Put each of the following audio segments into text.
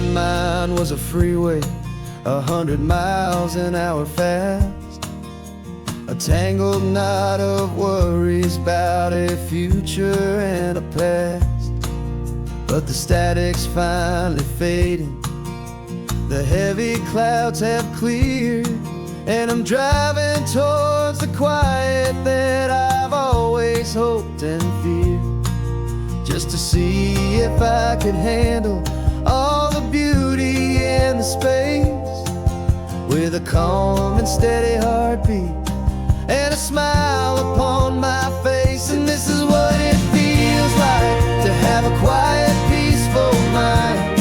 my mind was a freeway, 100 miles an hour fast, a tangled knot of worries about a future and a past. But the static's finally fading, the heavy clouds have cleared, and I'm driving towards the quiet that I've always hoped and feared, just to see if I could handle all the beauty and the space, with a calm and steady heartbeat and a smile upon my face. And this is what it feels like to have a quiet, peaceful mind.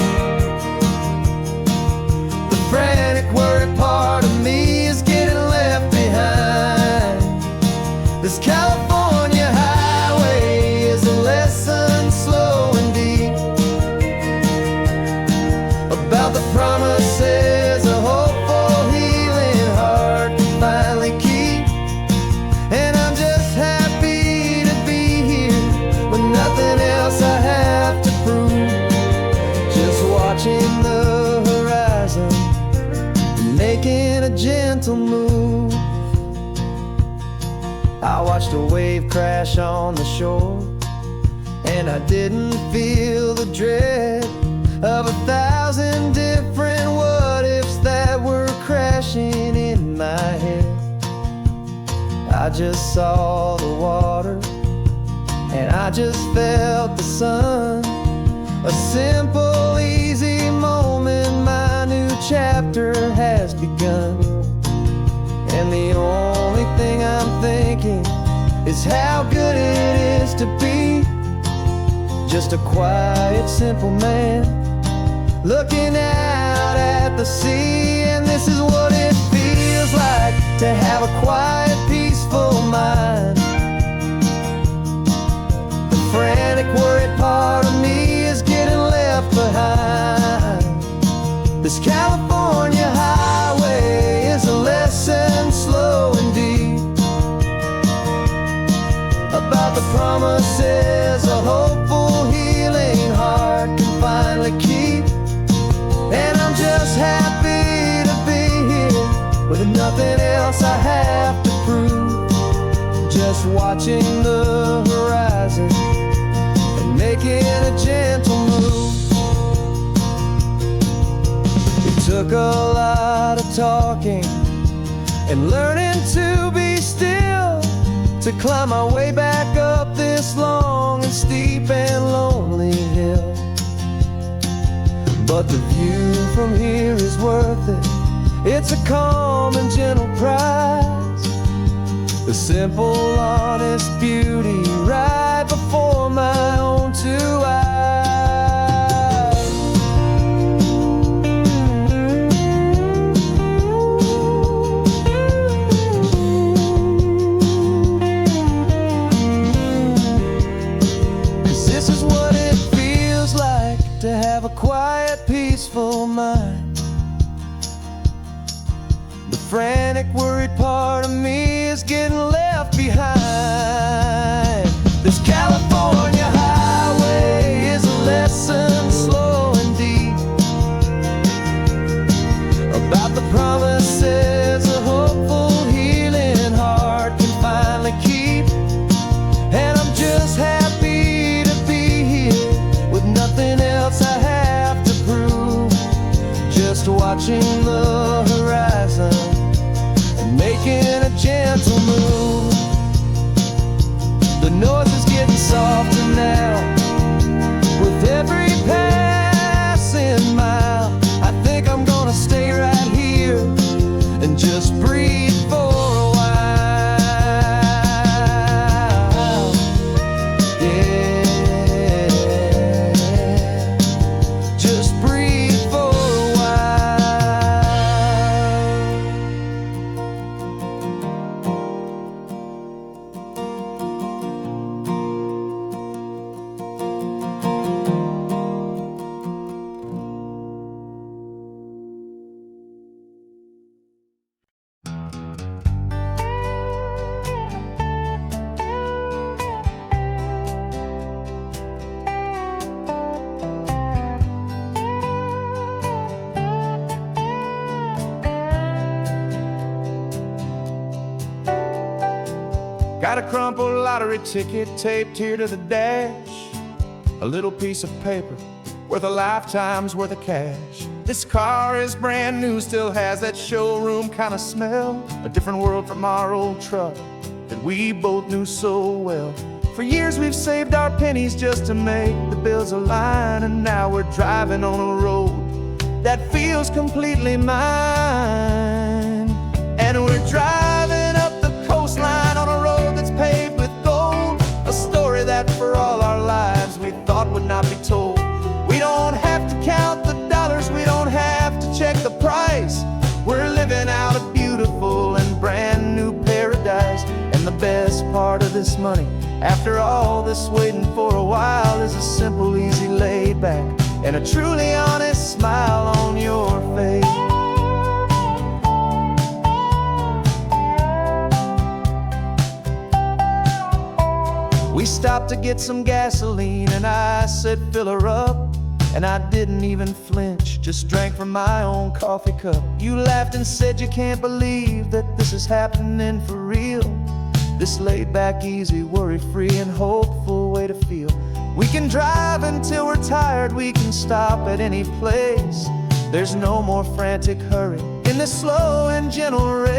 The frantic, worried part of me is getting left behind. This California highway is a lesson slow and deep about the promises a hopeful, healing heart can finally keep. And I'm just happy to be here with nothing else I have to prove, just watching the horizon, making a gentle move. I watched a wave crash on the shore, and I didn't feel the dread of 1,000 different what-ifs that were crashing in my head. I just saw the water, and I just felt the sun. A simple, easy moment, my new chapter has begun. And the only thing I'm thinking is how good it is to be just a quiet, simple man looking out at the sea. And this is what it feels like to have a quiet, peaceful mind. The frantic, worried part of me is getting left behind. This California highway is a lesson slow and deep about the promises a hopeful, healing heart can finally keep. And I'm just happy to be here with nothing else I have to prove, just watching the horizon and making a gentle move. It took a lot of talking and learning to be still to climb my way back up this long and steep and lonely hill. But the view from here is worth it. It's a calm and gentle prize, the simple, honest beauty right before my own two eyes. This is what it feels like to have a quiet, peaceful mind. The frantic, worried part of me is getting left behind. This California highway is a lesson slow and deep about the promises a hopeful, healing heart can finally keep. And I'm just happy to be here with nothing else I have to prove, just watching the horizon and making a gentle move. The noise is getting softer now with every passing mile. I think I'm gonna stay right here and just breathe for a while. Yeah, just breathe for a while. Got a crumpled lottery ticket taped here to the dash, a little piece of paper worth a lifetime's worth of cash. This car is brand new, still has that showroom kind of smell, a different world from our old truck that we both knew so well. For years we've saved our pennies just to make the bills align, and now we're driving on a road that feels completely mine. And we're driving up the coastline on a road that's paved with gold, a story that for all our lives we thought would not be told. We don't have to count the dollars, we don't have to check the price. We're living out a beautiful and brand new paradise. And the best part of this money, after all this waiting for a while, is a simple, easy, laid back, and a truly honest smile on your face. We stopped to get some gasoline, and I said, fill her up. And I didn't even flinch, just drank from my own coffee cup. You laughed and said you can't believe that this is happening for real. This laid back, easy, worry-free and hopeful way to feel. We can drive until we're tired, we can stop at any place. There's no more frantic hurry in this slow and gentle race.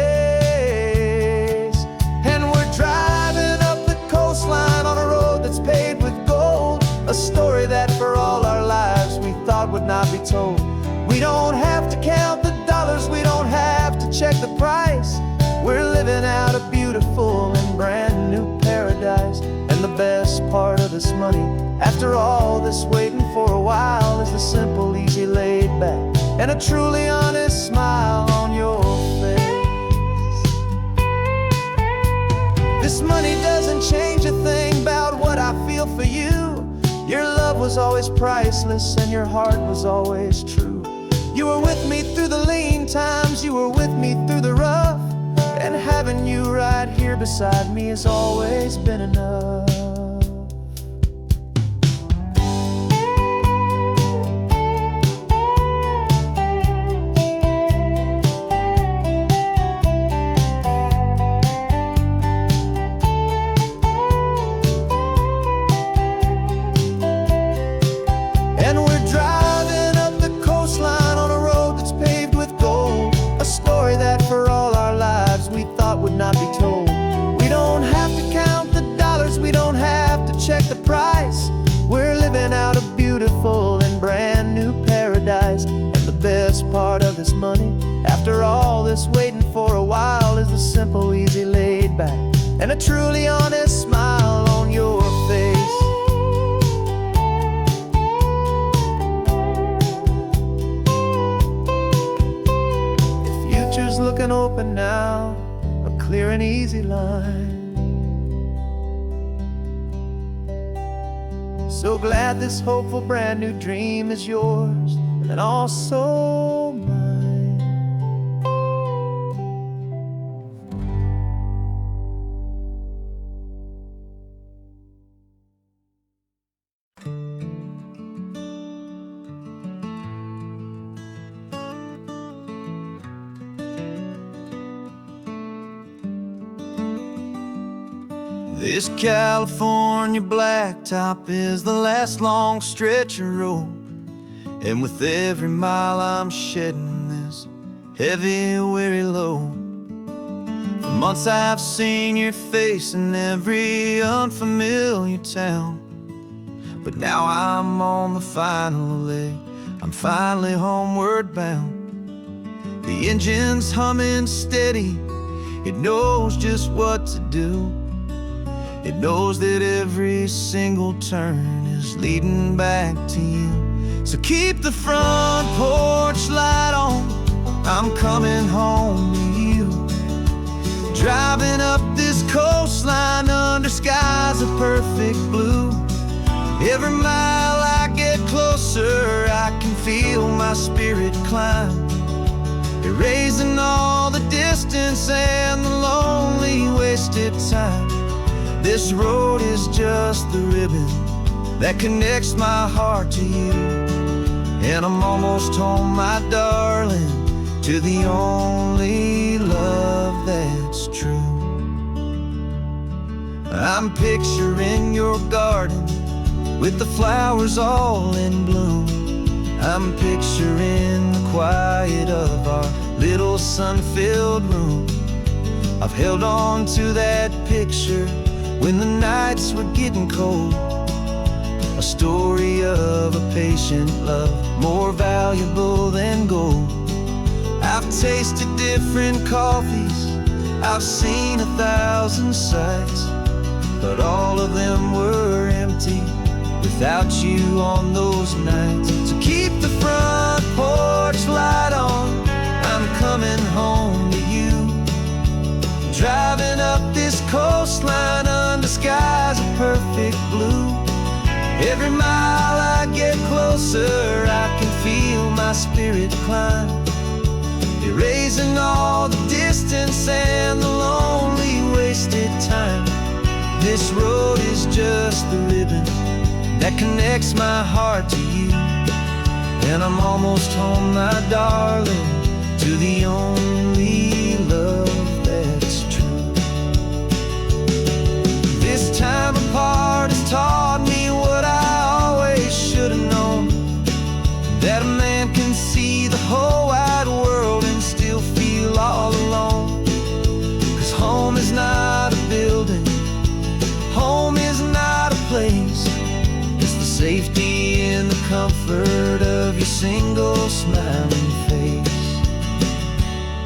And we're driving up the coastline on a road that's paved with gold, a story that for all our lives we thought would not be told. We don't have to count the dollars, we don't have to check the price. We're living out a beautiful and brand new paradise. And the best part of this money, after all this waiting for a while, is the simple, easy, laid back, and a truly honest smile on your face. This money doesn't change a thing about what I feel for you. Your love was always priceless and your heart was always true. You were with me through the lean times, you were with me through the rough, and having you right here beside me has always been enough. Not be told. We don't have to count the dollars, we don't have to check the price. We're living out a beautiful and brand new paradise. And the best part of this money, after all this waiting for a while, is the simple, easy, laid back, and a truly honest smile on your face. The future's looking open now, clear and easy line. So glad this hopeful brand new dream is yours and also mine. This California blacktop is the last long stretch of road, and with every mile I'm shedding this heavy, weary load. For months I've seen your face in every unfamiliar town, but now I'm on the final leg, I'm finally homeward bound. The engine's humming steady, it knows just what to do. It knows that every single turn is leading back to you. So keep the front porch light on, I'm coming home to you. Driving up this coastline under skies of perfect blue. Every mile I get closer, I can feel my spirit climb, erasing all the distance and the lonely wasted time. This road is just the ribbon that connects my heart to you, and I'm almost home, my darling, to the only love that's true. I'm picturing your garden with the flowers all in bloom. I'm picturing the quiet of our little sun-filled room. I've held on to that picture when the nights were getting cold. A story of a patient love, more valuable than gold. I've tasted different coffees, I've seen 1,000 sights, but all of them were empty without you on those nights. So keep the front porch light on, I'm coming home to you. Driving up this coastline under skies of perfect blue. Every mile I get closer, I can feel my spirit climb, erasing all the distance and the lonely wasted time. This road is just the ribbon that connects my heart to you. And I'm almost home, my darling, to the only love that's true. This time apart has taught me what I always should have known, that a man can see the whole wide world and still feel all alone. 'Cause home is not a building, home is not a place, it's the safety and the comfort of your single smiling face.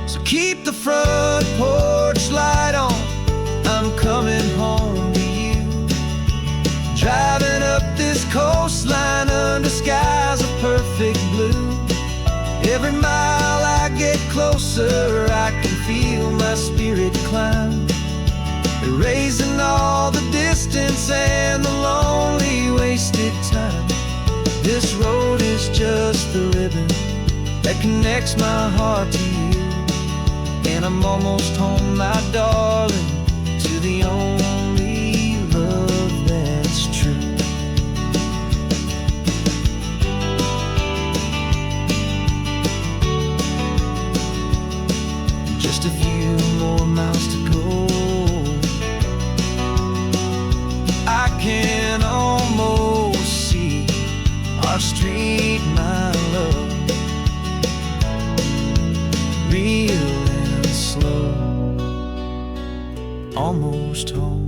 So keep the front porch light on, I'm coming home to you. Driving up this coastline under skies of perfect blue. Every mile I get closer, I can feel my spirit climb, erasing all the distance and the lonely wasted time. This road is just the ribbon that connects my heart to you. And I'm almost home, my darling, to the only love that's true. Just a few more miles to go, I can almost see our street, my love, real and slow, almost home.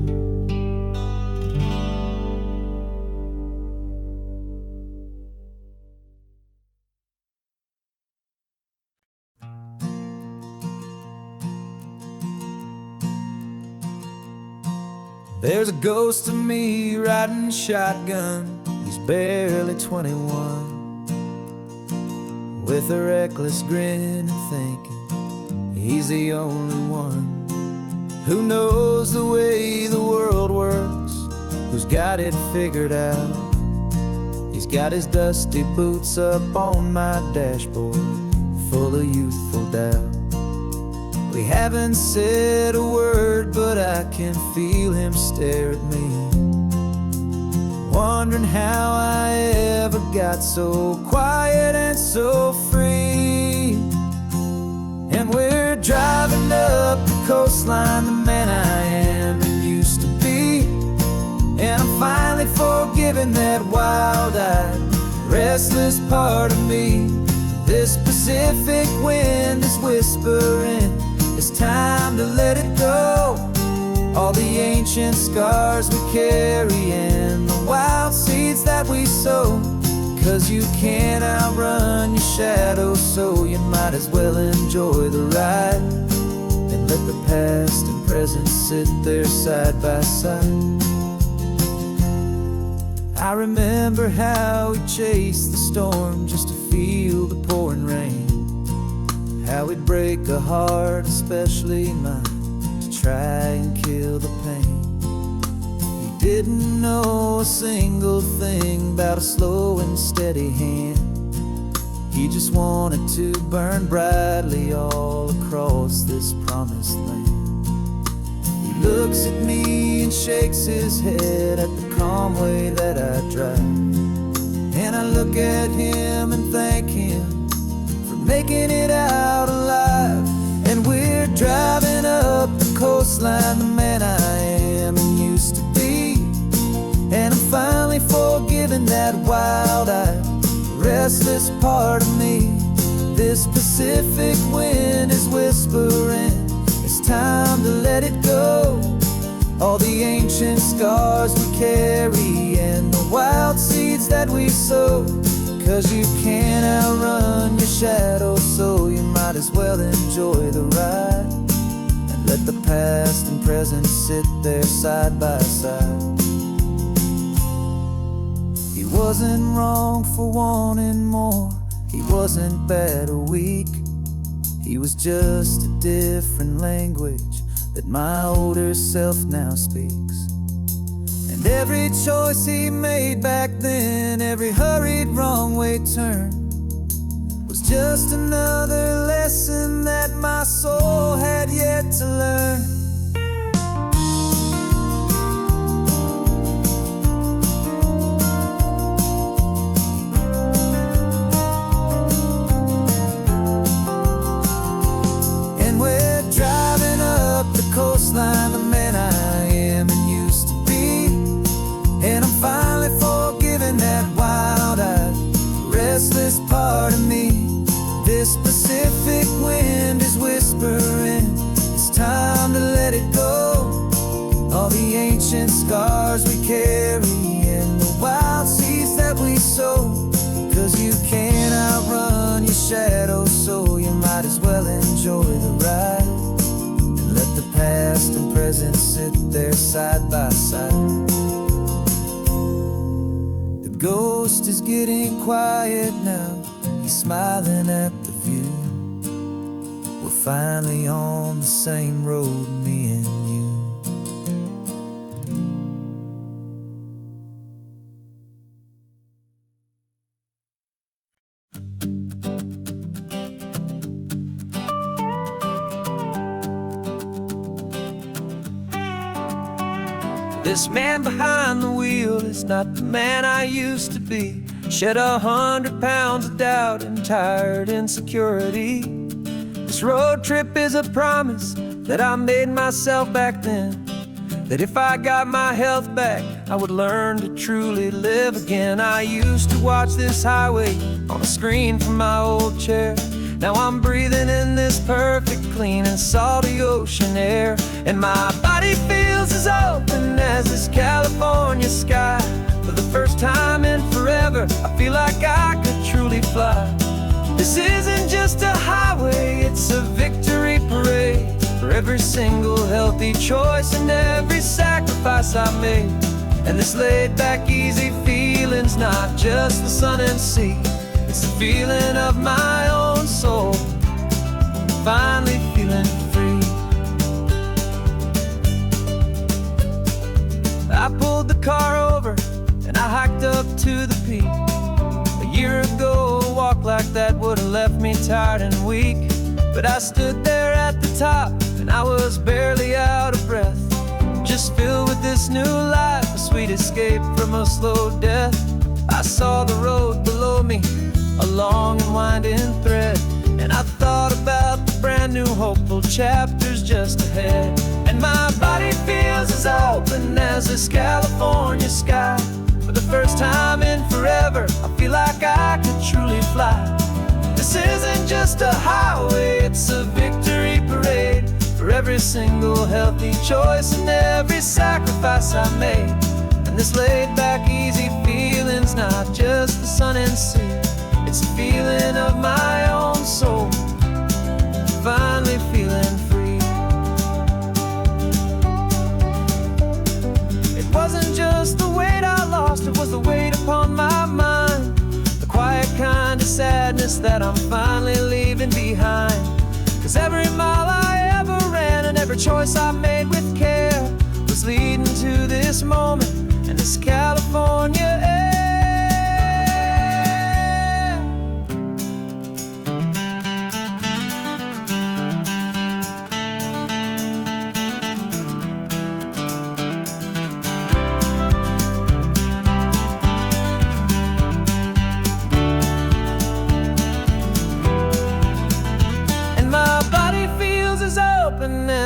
There's a ghost of me riding shotgun, he's barely 21, with a reckless grin and thinking he's the only one who knows the way the world works, who's got it figured out. He's got his dusty boots up on my dashboard, full of youthful doubt. We haven't said a word, but I can feel him stare at me, wondering how I ever got so quiet and so free. And we're driving up the coastline, the man I am and used to be. And I'm finally forgiving that wild-eyed, restless part of me. This Pacific wind is whispering, it's time to let it go. All the ancient scars we carry and the wild seeds that we sow. 'Cause you can't outrun your shadow, so you might as well enjoy the ride and let the past and present sit there side by side. I remember how we chased the storm just to feel the pouring rain, how we'd break a heart, especially mine, to try and kill the pain. He didn't know a single thing about a slow and steady hand. He just wanted to burn brightly all across this promised land. He looks at me and shakes his head at the calm way that I drive, and I look at him and thank him making it out alive. And we're driving up the coastline, the man I am and used forgiven that wild-eyed, restless part of me. This Pacific wind is whispering, it's time to let it go. All the ancient scars we carry and the wild seeds that we sow. 'Cause you can't outrun your shadow, so you might as well enjoy the ride. And let the past and present sit there side by side. He wasn't wrong for wanting more, he wasn't bad or weak. He was just a different language that my older self now speaks. And every choice he made back then, every hurried wrong way turn, was just another lesson that my soul had yet to learn. Coastline, the man I am and used to be. And I'm finally forgiving that wild-eyed, restless part of me. This Pacific wind is whispering, it's time to let it go. All the ancient scars we carry and the wild seeds that we sow. 'Cause you can't outrun your shadow, so you might as well enjoy the ride. Let the past and present sit there side by side. The ghost is getting quiet now, he's smiling at the view. We're finally on the same road, me and you. This man behind the wheel is not the man I used to be. Shed 100 pounds of doubt and tired insecurity. This road trip is a promise that I made myself back then, that if I got my health back, I would learn to truly live again. I used to watch this highway on a screen from my old chair. Now I'm breathing in this perfect, clean and salty ocean air. And my body feels as open as this California sky. For the first time in forever, I feel like I could truly fly. This isn't just a highway, it's a victory parade. For every single healthy choice and every sacrifice I made. And this laid back, easy feeling's not just the sun and sea. It's the feeling of my own soul, finally feeling free. I pulled the car over and I hiked up to the peak. A year ago, a walk like that would have left me tired and weak. But I stood there at the top and I was barely out of breath, just filled with this new life, a sweet escape from a slow death. I saw the road below me, a long and winding thread, and I thought about the brand new hopeful chapters just ahead. And my body feels as open as this California sky. For the first time in forever, I feel like I could truly fly. This isn't just a highway, it's a victory parade. For every single healthy choice and every sacrifice I made. And this laid back, easy feeling's not just the sun and sea. It's a feeling of my own soul, finally feeling free. It wasn't just the weight I lost, it was the weight upon my mind. The quiet kind of sadness that I'm finally leaving behind. 'Cause every mile I ever ran and every choice I made with care was leading to this moment and this California air.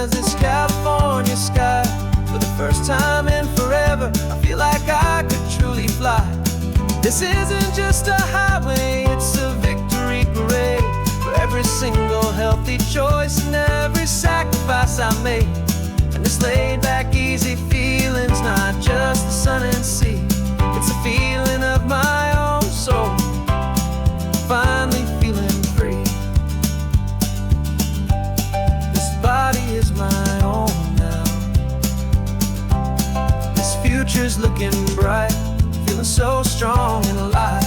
As this California sky. For the first time in forever, I feel like I could truly fly. This isn't just a highway, it's a victory parade for every single healthy choice and every sacrifice I made. And this laid back, easy feeling's not just the sun and sea, it's a feeling of my own soul, finally feeling free. This body is my own now. This future's looking bright, feeling so strong and alive,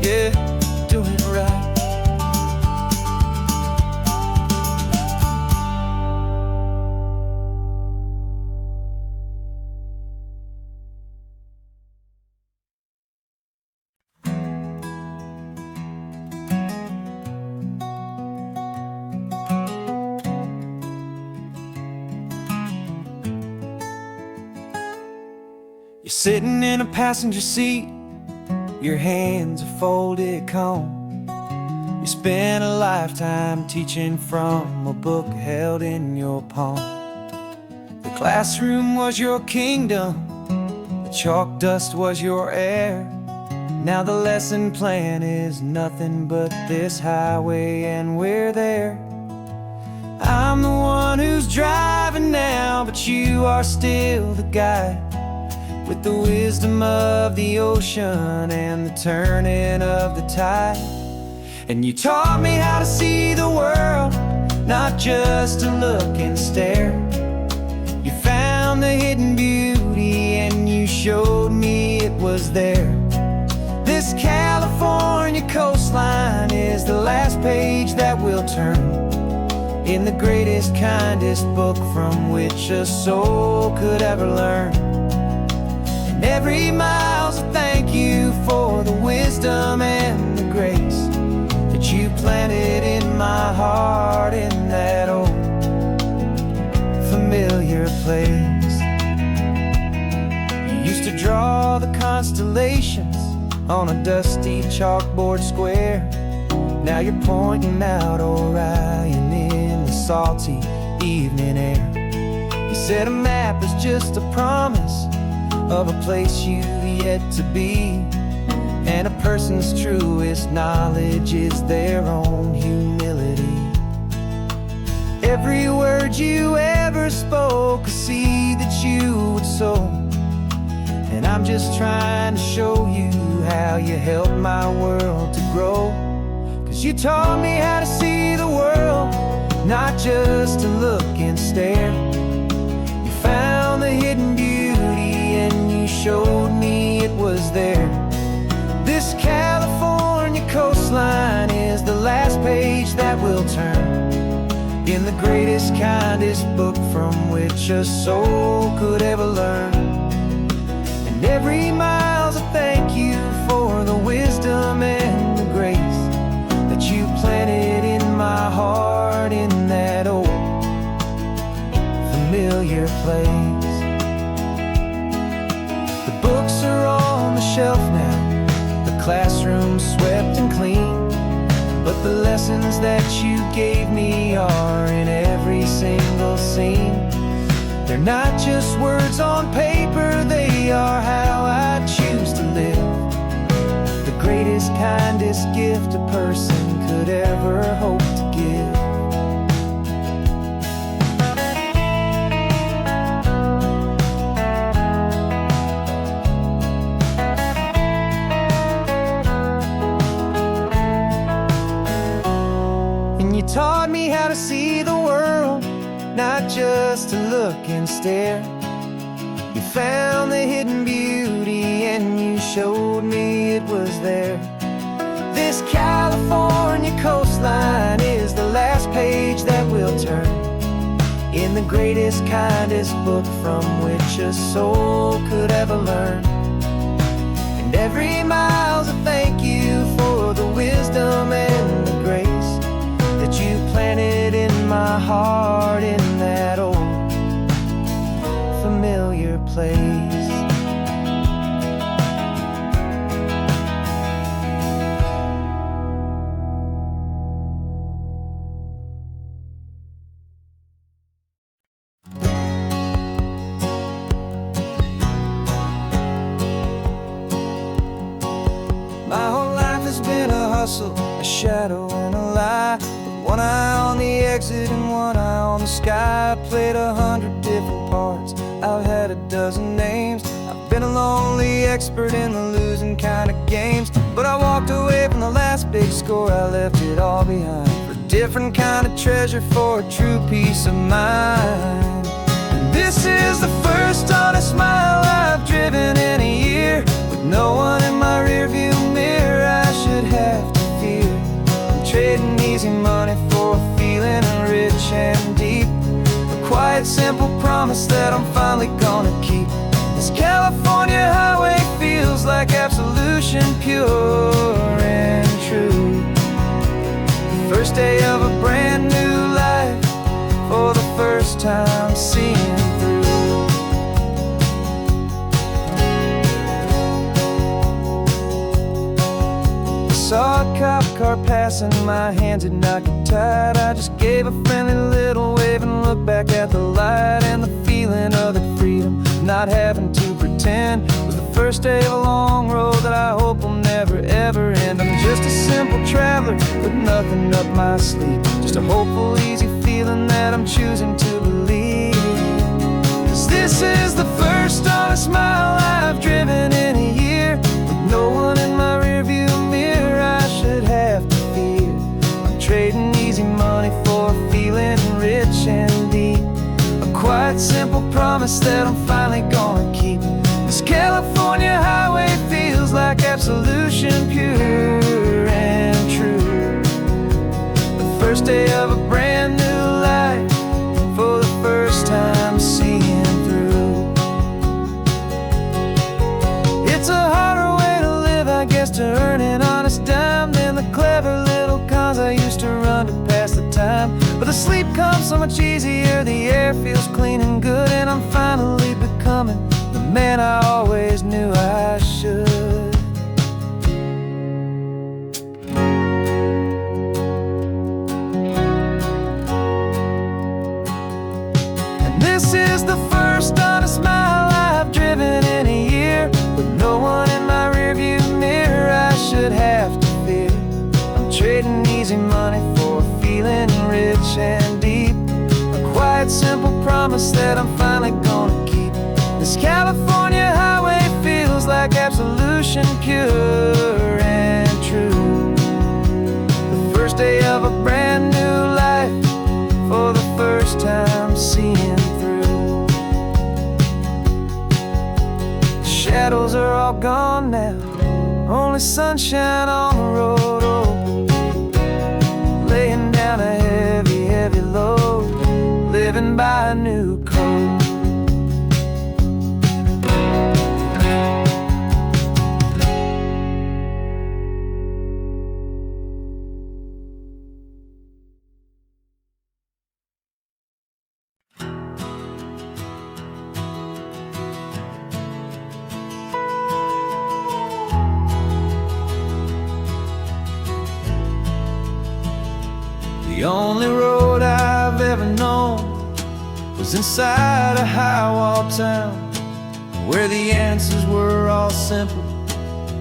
yeah, doing it right. You're sitting in a passenger seat, your hands are folded calm. You spent a lifetime teaching from a book held in your palm. The classroom was your kingdom, the chalk dust was your air. Now the lesson plan is nothing but this highway and we're there. I'm the one who's driving now, but you are still the guide, with the wisdom of the ocean and the turning of the tide. And you taught me how to see the world, not just to look and stare. You found the hidden beauty and you showed me it was there. This California coastline is the last page that we'll turn in the greatest, kindest book from which a soul could ever learn. Every mile's a thank you for the wisdom and the grace that you planted in my heart in that old familiar place. You used to draw the constellations on a dusty chalkboard square. Now you're pointing out Orion in the salty evening air. You said a map is just a promise of a place you've yet to be, and a person's truest knowledge is their own humility. Every word you ever spoke, a seed that you would sow, and I'm just trying to show you how you helped my world to grow. 'Cause you taught me how to see the world, not just to look and stare. You found the hidden beauty and you showed me it was there. This California coastline is the last page that we'll turn in the greatest, kindest book from which a soul could ever learn. And every mile's a thank you for the wisdom and the grace that you planted in my heart in that old familiar place. Books are on the shelf now, the classroom swept and clean, but the lessons that you gave me are in every single scene. They're not just words on paper, they are how I choose to live. The greatest, kindest gift a person could ever hope to give. Taught me how to see the world, not just to look and stare. You found the hidden beauty and you showed me it was there. This California coastline is the last page that we'll turn in the greatest, kindest book from which a soul could ever learn. And every mile's a thank you for the wisdom and the grace that you planted in my heart in that old familiar place. hustle, a shadow and a lie. With one eye on the exit and one eye on the sky. I played 100 different parts, I've had a dozen names. I've been a lonely expert in the losing kind of games. But I walked away from the last big score, I left it all behind for a different kind of treasure, for a true peace of mind. And this is the first honest mile I've driven in a year, with no one in my rearview mirror I should have to fear. I'm trading easy money for a feeling rich and deep, a quiet simple promise that I'm finally gonna keep. This California highway feels like absolution, pure and true. The first day of a brand new life, for the first time seeing through. Saw a cop car passing, my hands had not got tied. I just gave a friendly little wave and looked back at the light. And the feeling of the freedom, not having to pretend, was the first day of a long road that I hope will never ever end. I'm just a simple traveler with nothing up my sleeve, just a hopeful, easy feeling that I'm choosing to believe. 'Cause this is the first honest mile I've driven in a year, with no one in my rearview mirror I should have to fear. I'm trading easy money for a feeling rich and deep, a quiet simple promise that I'm finally gonna keep. This California highway feels like absolution, pure and true. The first day of a brand new life, for the first time seeing through. It's a harder way to live, I guess, to earn an honest dime than the clever little cons I used to run to pass the time. But the sleep comes so much easier, the air feels clean and good, and I'm finally becoming the man I always knew I should. And this is the first honest mile I've driven in a year, with no one in my rearview mirror I should have to fear. I'm trading easy money for a feeling rich and deep, a quiet simple promise that I'm finally gonna keep. This California highway feels like absolution, pure and true. The first day of a brand new life, for the first time seeing through. The shadows are all gone now, only sunshine on the road. Oh, laying down a heavy, heavy load, living by a new code. The only road I've ever known was inside a high-wall town, where the answers were all simple,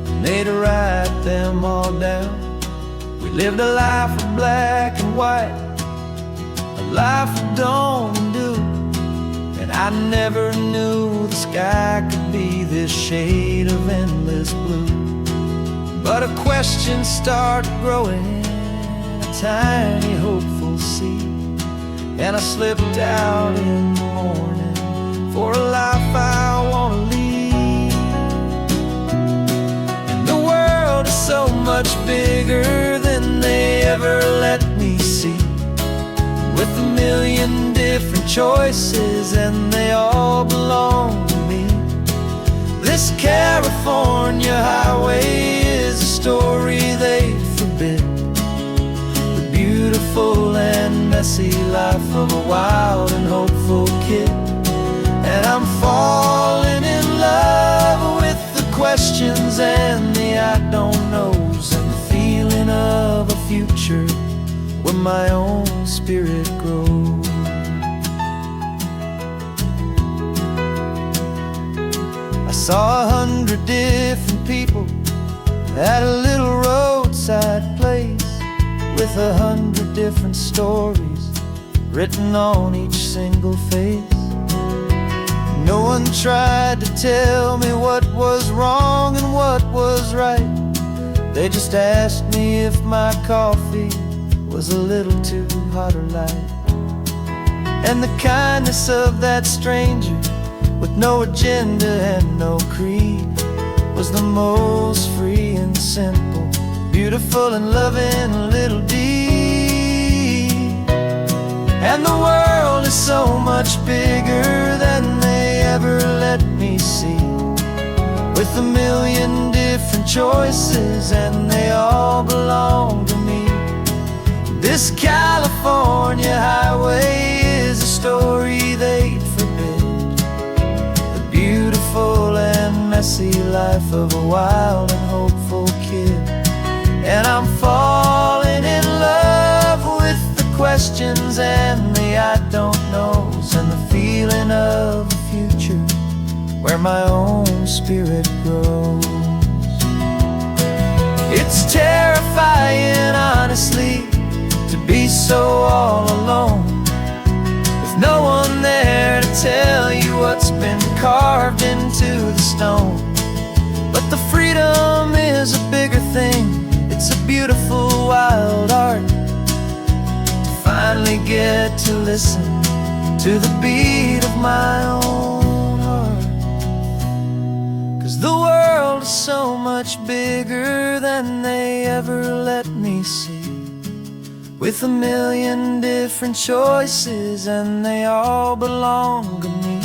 and they'd write them all down. We lived a life of black and white, a life of dawn and dew, and I never knew the sky could be this shade of endless blue. But a question started growing, tiny hopeful seed, and I slipped out in the morning for a life I want to lead. And the world is so much bigger than they ever let me see, with a million different choices and they all belong to me. This California highway is a story they forbid, beautiful and messy life of a wild and hopeful kid. And I'm falling in love with the questions and the I don't knows, and the feeling of a future where my own spirit grows. I saw 100 different people at a little roadside roadside place with 100 different stories written on each single face. No one tried to tell me what was wrong and what was right. They just asked me if my coffee was a little too hot or light. And the kindness of that stranger, with no agenda and no creed, was the most free and simple, beautiful and loving little deed. And the world is so much bigger than they ever let me see, with a million different choices and they all belong to me. This California highway is a story they'd forbid, the beautiful and messy life of a wild and hopeful kid. And I'm falling in love with the questions and the I don't knows, and the feeling of a future where my own spirit grows. It's terrifying, honestly, to be so all alone, with no one there to tell you what's been carved into the stone. But the freedom is a bigger thing. It's a beautiful wild art to finally get to listen to the beat of my own heart. 'Cause the world is so much bigger than they ever let me see, with a million different choices and they all belong to me.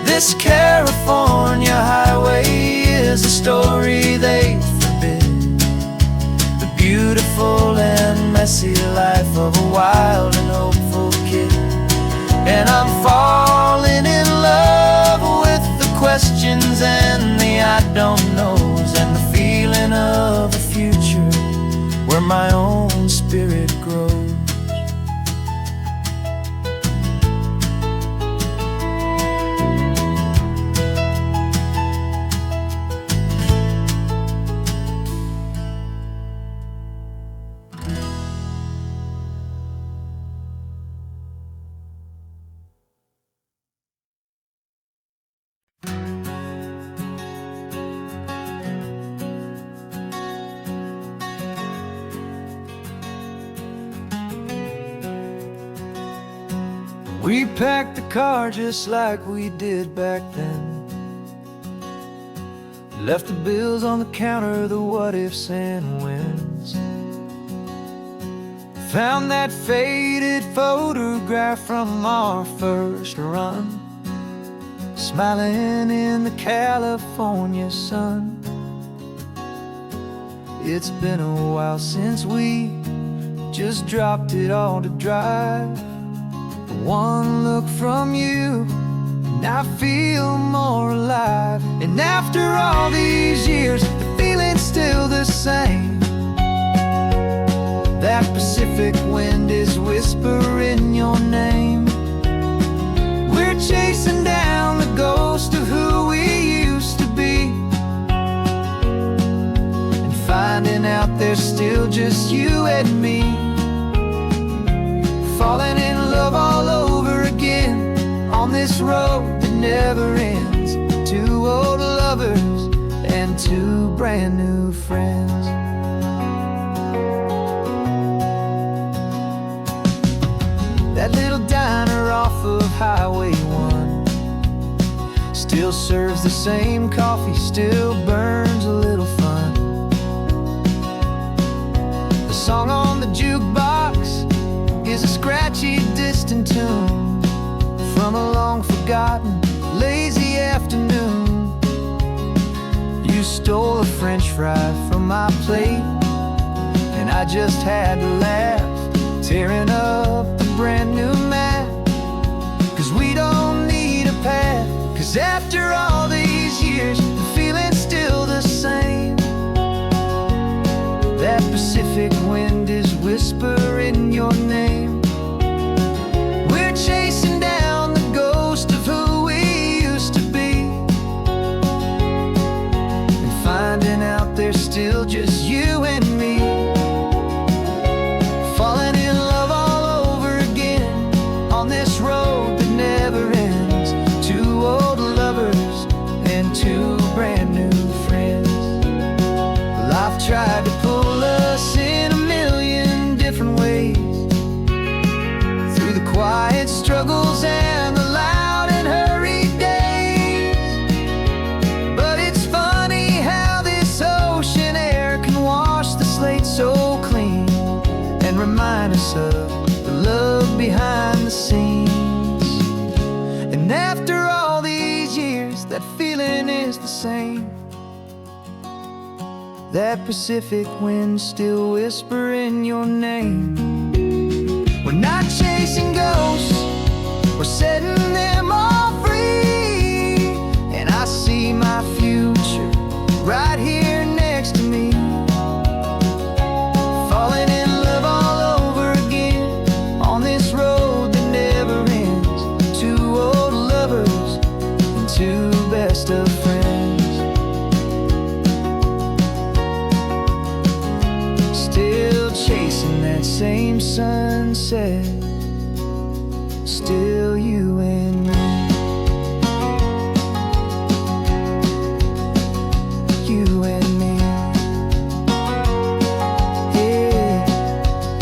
This California highway is a story they forbid, the beautiful and messy life of a wild and hopeful kid. And I'm falling in love with the questions and the I don't knows, and the feeling of a future where my own spirit grows. We packed the car just like we did back then, left the bills on the counter, the what ifs and whens. Found that faded photograph from our first run, smiling in the California sun. It's been a while since we just dropped it all to drive. One look from you and I feel more alive. And after all these years, the feeling's still the same. That Pacific wind is whispering your name. We're chasing down the ghost of who we used to be, and finding out there's still just you and me. Falling in love all over again on this road that never ends. Two old lovers and two brand new friends. That little diner off of Highway 1 still serves the same coffee, still burns a little fun. The song on the jukebox is a scratchy, distant tune from a long-forgotten, lazy afternoon. You stole a French fry from my plate, and I just had to laugh, tearing up the brand new map. 'Cause we don't need a path, 'cause after all these years, the feeling's still the same. That Pacific wind is whispering your name. We're chasing down the ghost of who we used to be, and finding out there's still just you and me. quiet struggles and the loud and hurried days. But it's funny how this ocean air can wash the slate so clean and remind us of the love behind the scenes. And after all these years, that feeling is the same. That Pacific wind still whispering your name. We're not chasing ghosts, we're setting them all free. And I see my future right here next to me, falling in love all over again on this road that never ends. Two old lovers and two best of friends, still chasing that same sunset. Still you and me. You and me. Yeah,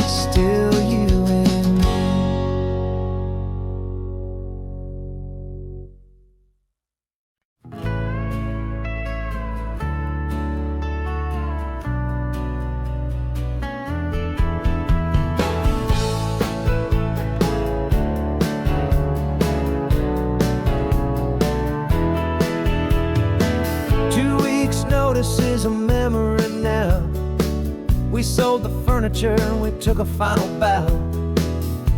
still you and me. Notice is a memory now. We sold the furniture and we took a final bow.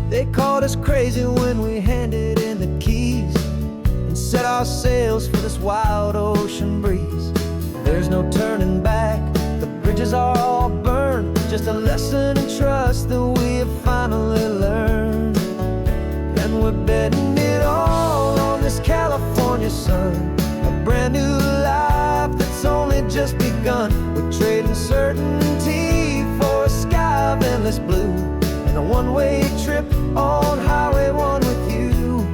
They called us crazy when we handed in the keys and set our sails for this wild ocean breeze. There's no turning back, the bridges are all burned. Just a lesson in trust that we have finally learned. And we're betting it all on this California sun, a brand new life that's only just begun. We're trading certainty for a sky of endless blue and a one-way trip on Highway 1 with you.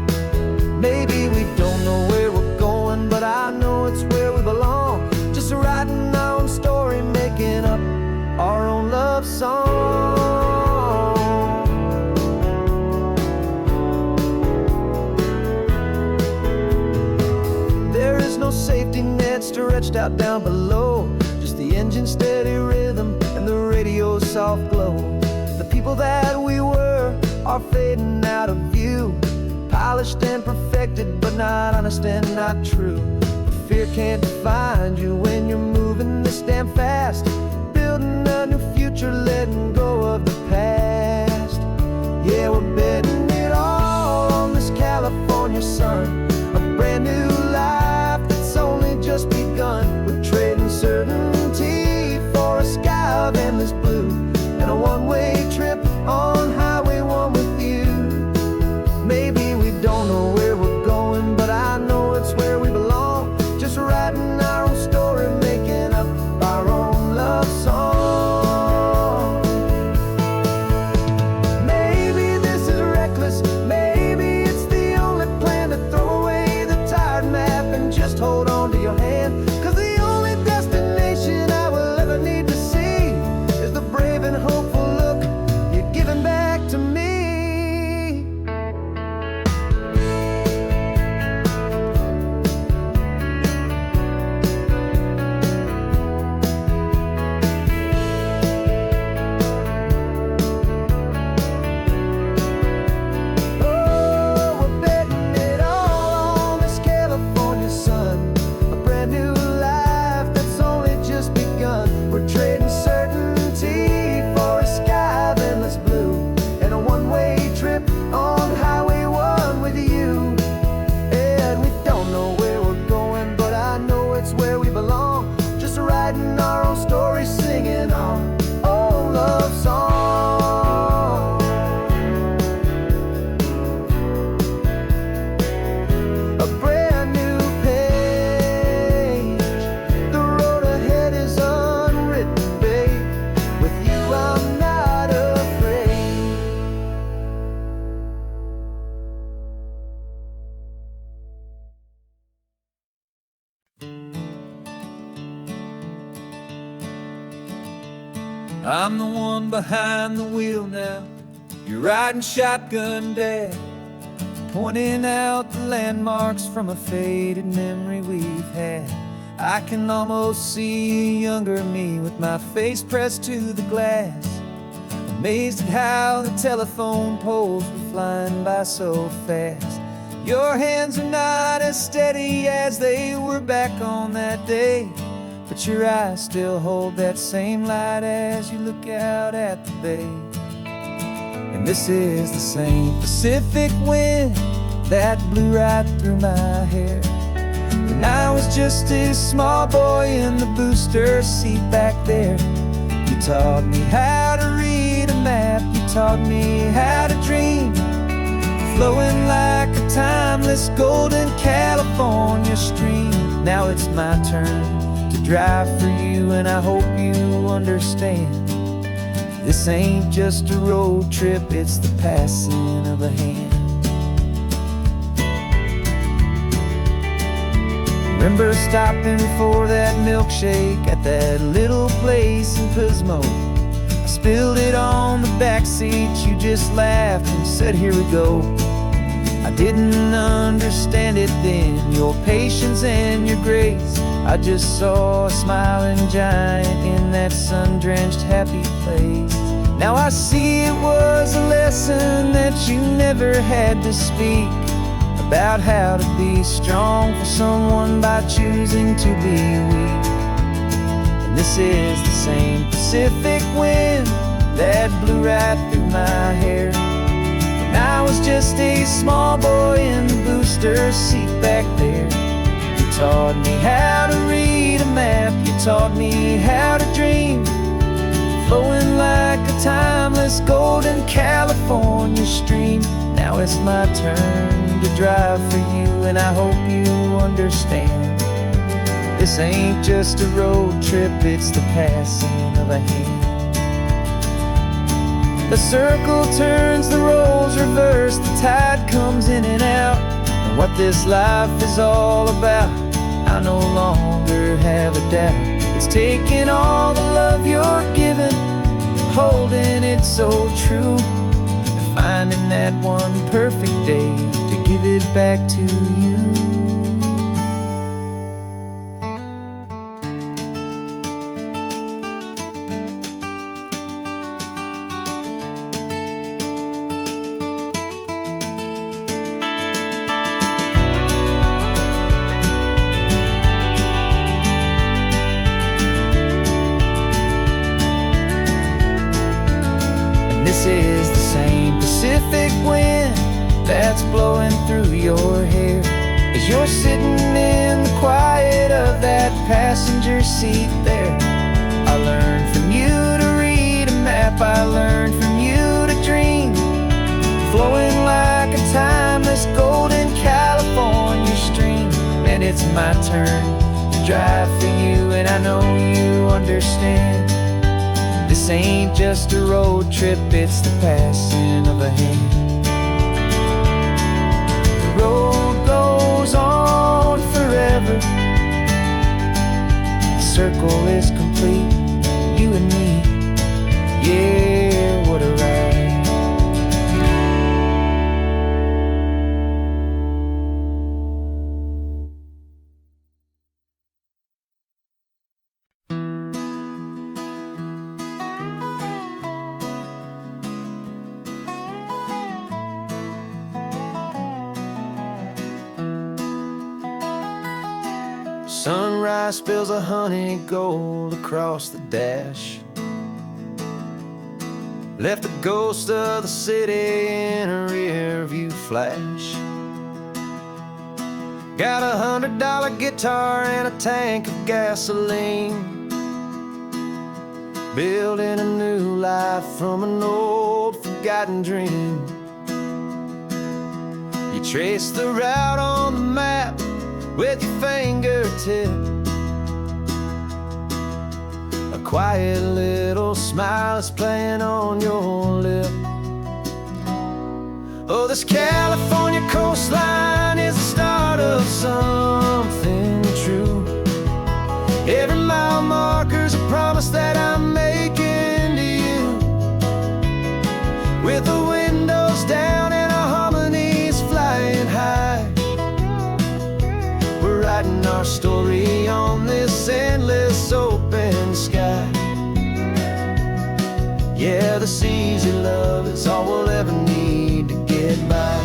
Maybe we don't know where we're going, but I know it's where we belong. Just writing our own story, making up our own love song. There is no safety net stretched out down below, just the engine's steady rhythm and the radio's soft glow. The people that we were are fading out of view, polished and perfected, but not honest and not true. Fear can't define you when you're moving this damn fast, building a new future, letting go of the past. Yeah, we're betting it all on this California sun, a brand new life that's only just begun. We're trading certainty for a sky of endless blue and a one-way trip on Highway 1 with you. Maybe we don't know where we're going, but I know it's where we belong. Just writing our own story, making up our own love song. Maybe this is reckless, maybe it's the only plan to throw away the tired map and just hold on to your hand. 'Cause the only destination I will ever need to see is the brave and hopeful look you're giving back to me. Oh, we're betting it all on this California sun, a brand new life that's only just begun. We're trading certainty for a sky of endless blue and a one-way trip on Highway 1 with you. And we don't know where we're going, but I know it's where we belong. Just writing our own story, singing our own love song. A brand new page, the road ahead is unwritten, babe. With you I'm not afraid. I'm the one behind the wheel now, You're riding shotgun, Dad, pointing out the landmarks from a faded memory we've had. I can almost see a younger me with my face pressed to the glass, amazed at how the telephone poles were flying by so fast. Your hands are not as steady as they were back on that day, but your eyes still hold that same light as you look out at the bay. And this is the same Pacific wind that blew right through my hair when I was just a small boy in the booster seat back there. You taught me how to read a map, you taught me how to dream, flowing like a timeless golden California stream. Now it's my turn to drive for you, and I hope you understand. This ain't just a road trip, it's the passing of a hand. Remember stopping for that milkshake at that little place in Pismo. I spilled it on the back seat, you just laughed and said, "Here we go." I didn't understand it then, your patience and your grace. I just saw a smiling giant in that sun-drenched happy place. Now I see it was a lesson that you never had to speak, about how to be strong for someone by choosing to be weak. And this is the same Pacific wind that blew right through my hair when I was just a small boy in the booster seat back there. You taught me how to read a map, you taught me how to dream, flowing like a timeless golden California stream. Now it's my turn to drive for you, and I hope you understand. This ain't just a road trip, it's the passing of a hand. The circle turns, the roles reverse, the tide comes in and out. And what this life is all about, I no longer have a doubt. It's taking all the love you're giving, holding it so true, and finding that one perfect day to give it back to you. This is the same Pacific wind that's blowing through your hair as you're sitting in the quiet of that passenger seat there. I learned from you to read a map, I learned from you to dream, flowing like a timeless golden California stream. And it's my turn to drive for you, and I know you understand. This ain't just a road trip, it's the passing of a hand. The road goes on forever, the circle is complete, you and me, yeah, what a ride. Sunrise spills a honey gold across the dash, left the ghost of the city in a rear view flash. Got a $100 guitar and a tank of gasoline, building a new life from an old forgotten dream. You trace the route on the map with your fingertip, a quiet little smile is playing on your lip. Oh, this California coastline is the start of something true. Every mile marker's a promise that I'm making to you. With the wind endless open sky. Yeah, this easy love is all we'll ever need to get by.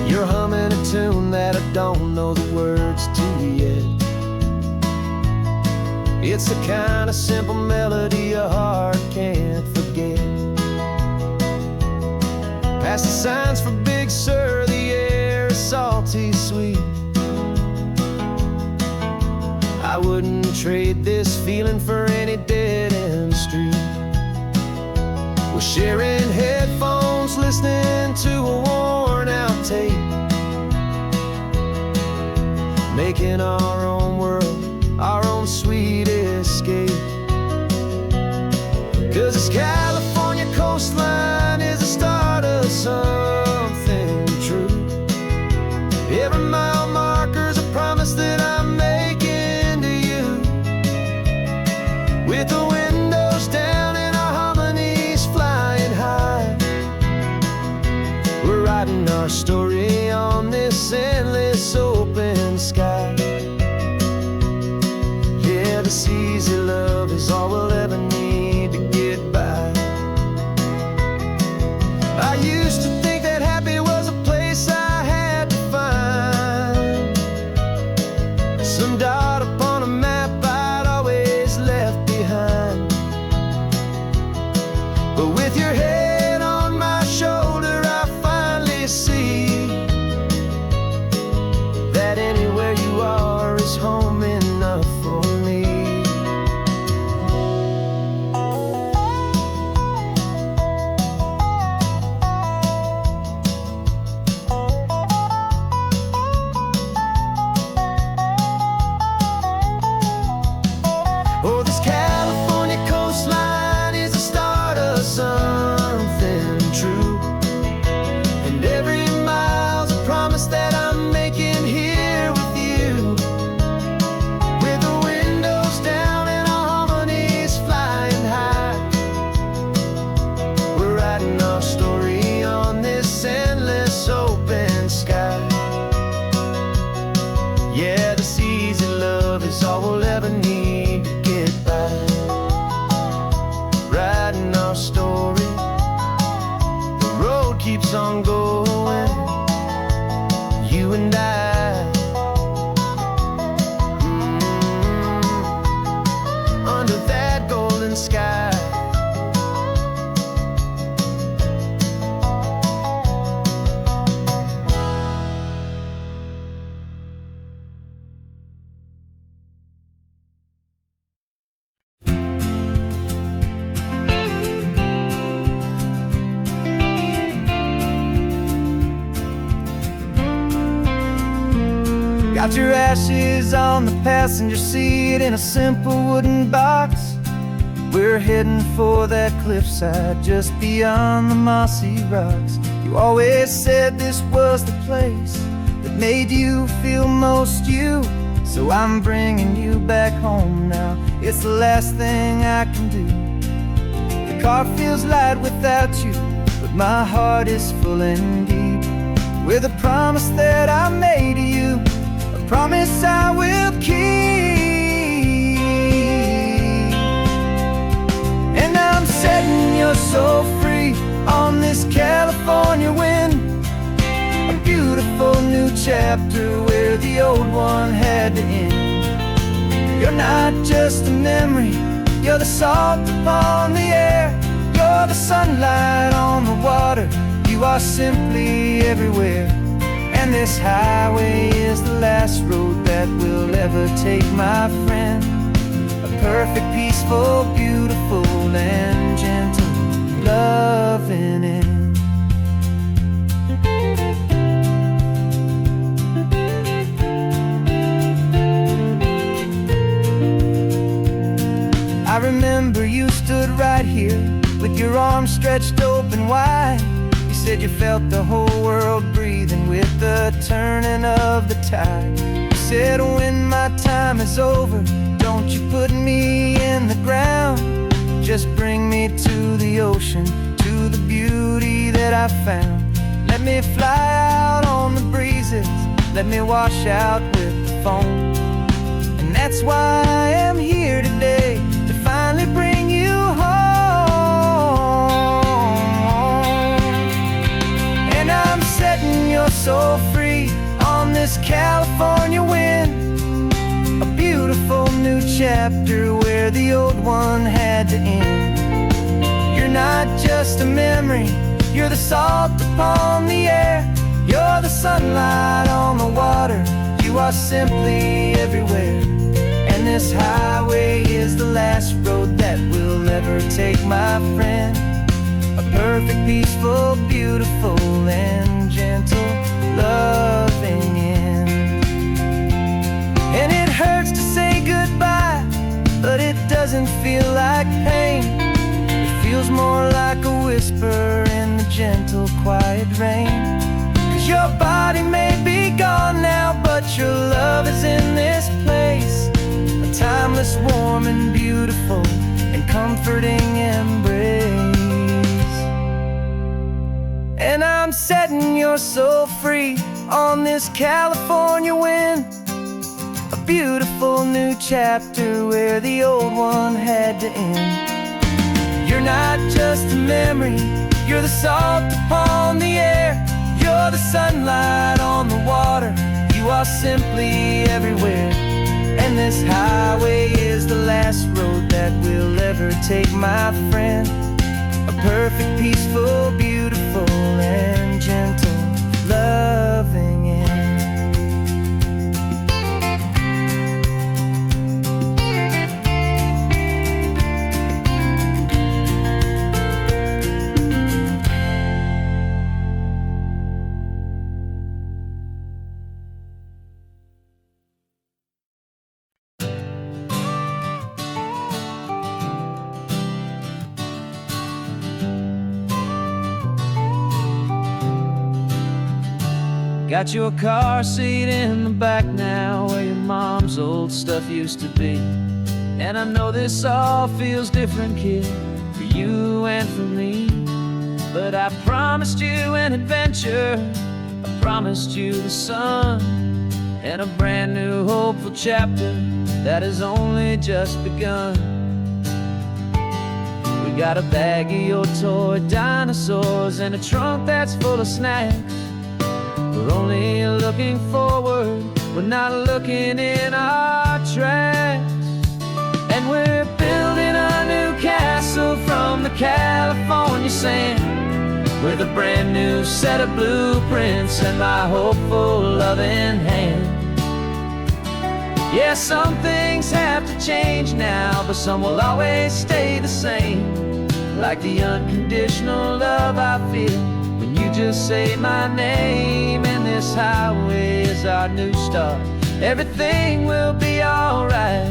You're humming a tune that I don't know the words to yet. It's the kind of simple melody your heart can't forget. Past the signs for Big Sur, the air is salty sweet. I wouldn't trade this feeling for any dead-end street. We're sharing headphones, listening to a worn-out tape, making our own world, our own sweet escape. 'Cause this California coastline is the start of something true. Every mile marker's a promise that I'm making to you. With the windows down and our harmonies flying high, we're writing our story on this endless open sky. Yeah, this easy love is all we'll ever need to get by. I used to think that happy was a place I had to find, some dot upon a map I'd always left behind. But with your head on my shoulder, I finally see that anywhere you are is home enough for me. Oh, this California coastline is the start of something true. And every mile's a promise that I'm making here with you. With the windows down and our harmonies flying high, we're writing our story on this endless open sky. Yeah, this easy love is all we'll ever need to get by. Writing our story, the road keeps on going, you and I. Under that golden sky. Got your ashes on the passenger seat in a simple wooden box. We're heading for that cliffside just beyond the mossy rocks. You always said this was the place that made you feel most you. So I'm bringing you back home now. It's the last thing I can do. The car feels light without you, but my heart is full and deep with a promise that I made to you, a promise I will keep. And I'm setting your soul free on this California wind, a beautiful new chapter where the old one had to end. You're not just a memory, you're the salt upon the air, you're the sunlight on the water, you are simply everywhere. And this highway is the last road that we'll ever take, my friend. A perfect, peaceful, beautiful, and gentle loving end. I remember you stood right here with your arms stretched open wide. You said you felt the whole world breathing with the turning of the tide. You said when my time is over, don't you put me in the ground, just bring me to the ocean, to the beauty that I found. Let me fly out on the breezes, let me wash out with the foam. And that's why I am here today, to finally bring you home. And I'm setting your soul free on this California wind, a beautiful new chapter where the old one had to end. You're not just a memory, you're the salt upon the air, you're the sunlight on the water, you are simply everywhere. And this highway is the last road that we'll ever take, my friend. A perfect, peaceful, beautiful, and gentle, loving end. And it hurts to say goodbye, but it doesn't feel like pain. It feels more like a whisper in the gentle, quiet rain. 'Cause your body may be gone now, but your love is in this place, a timeless, warm, and beautiful, and comforting embrace. And I'm setting your soul free on this California wind, a beautiful new chapter where the old one had to end. You're not just a memory, you're the salt upon the air, you're the sunlight on the water, you are simply everywhere. And this highway is the last road that we'll ever take, my friend. A perfect, peaceful, beautiful, and gentle, loving end. Got your car seat in the back now, where your mom's old stuff used to be. And I know this all feels different, kid, for you and for me. But I promised you an adventure, I promised you the sun, and a brand new hopeful chapter that has only just begun. We got a bag of your toy dinosaurs and a trunk that's full of snacks. We're only looking forward, we're not looking in our tracks. And we're building a new castle from the California sand, with a brand new set of blueprints and my hopeful loving hand. Yeah, some things have to change now, but some will always stay the same, like the unconditional love I feel when you just say my name. And this highway is our new start, everything will be alright,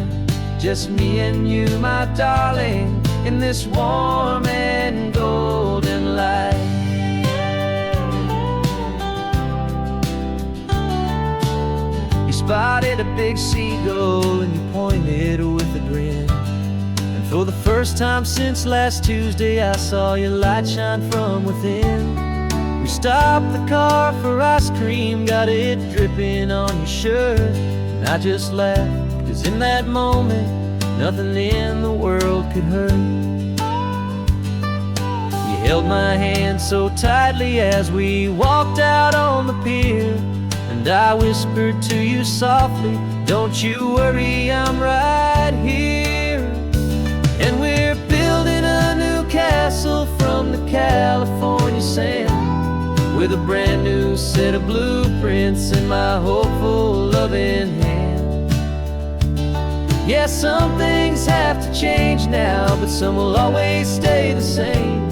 just me and you, my darling, in this warm and golden light. You spotted a big seagull and you pointed with a grin, and for the first time since last Tuesday I saw your light shine from within. We stopped the car for ice cream, got it dripping on your shirt, and I just laughed, 'cause in that moment nothing in the world could hurt. You held my hand so tightly as we walked out on the pier, and I whispered to you softly, don't you worry, I'm right here. And we're building a new castle from the California sand, with a brand new set of blueprints in my hopeful loving hand. Yeah, some things have to change now, but some will always stay the same,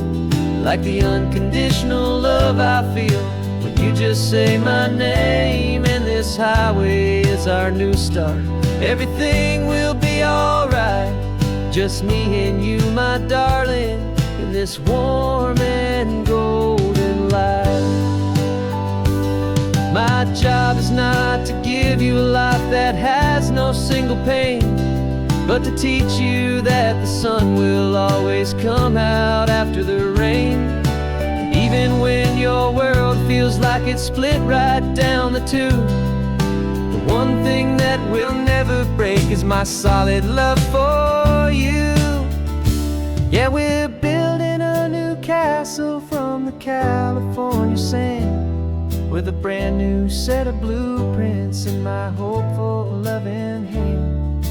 like the unconditional love I feel when you just say my name. And this highway is our new start, everything will be alright, just me and you, my darling, in this warm and golden light. My job is not to give you a life that has no single pain, but to teach you that the sun will always come out after the rain. And even when your world feels like it's split right down the two, the One thing that will never break is my solid love for you. Yeah, we're building a new castle from the California sand, with a brand new set of blueprints in my hopeful, loving hand.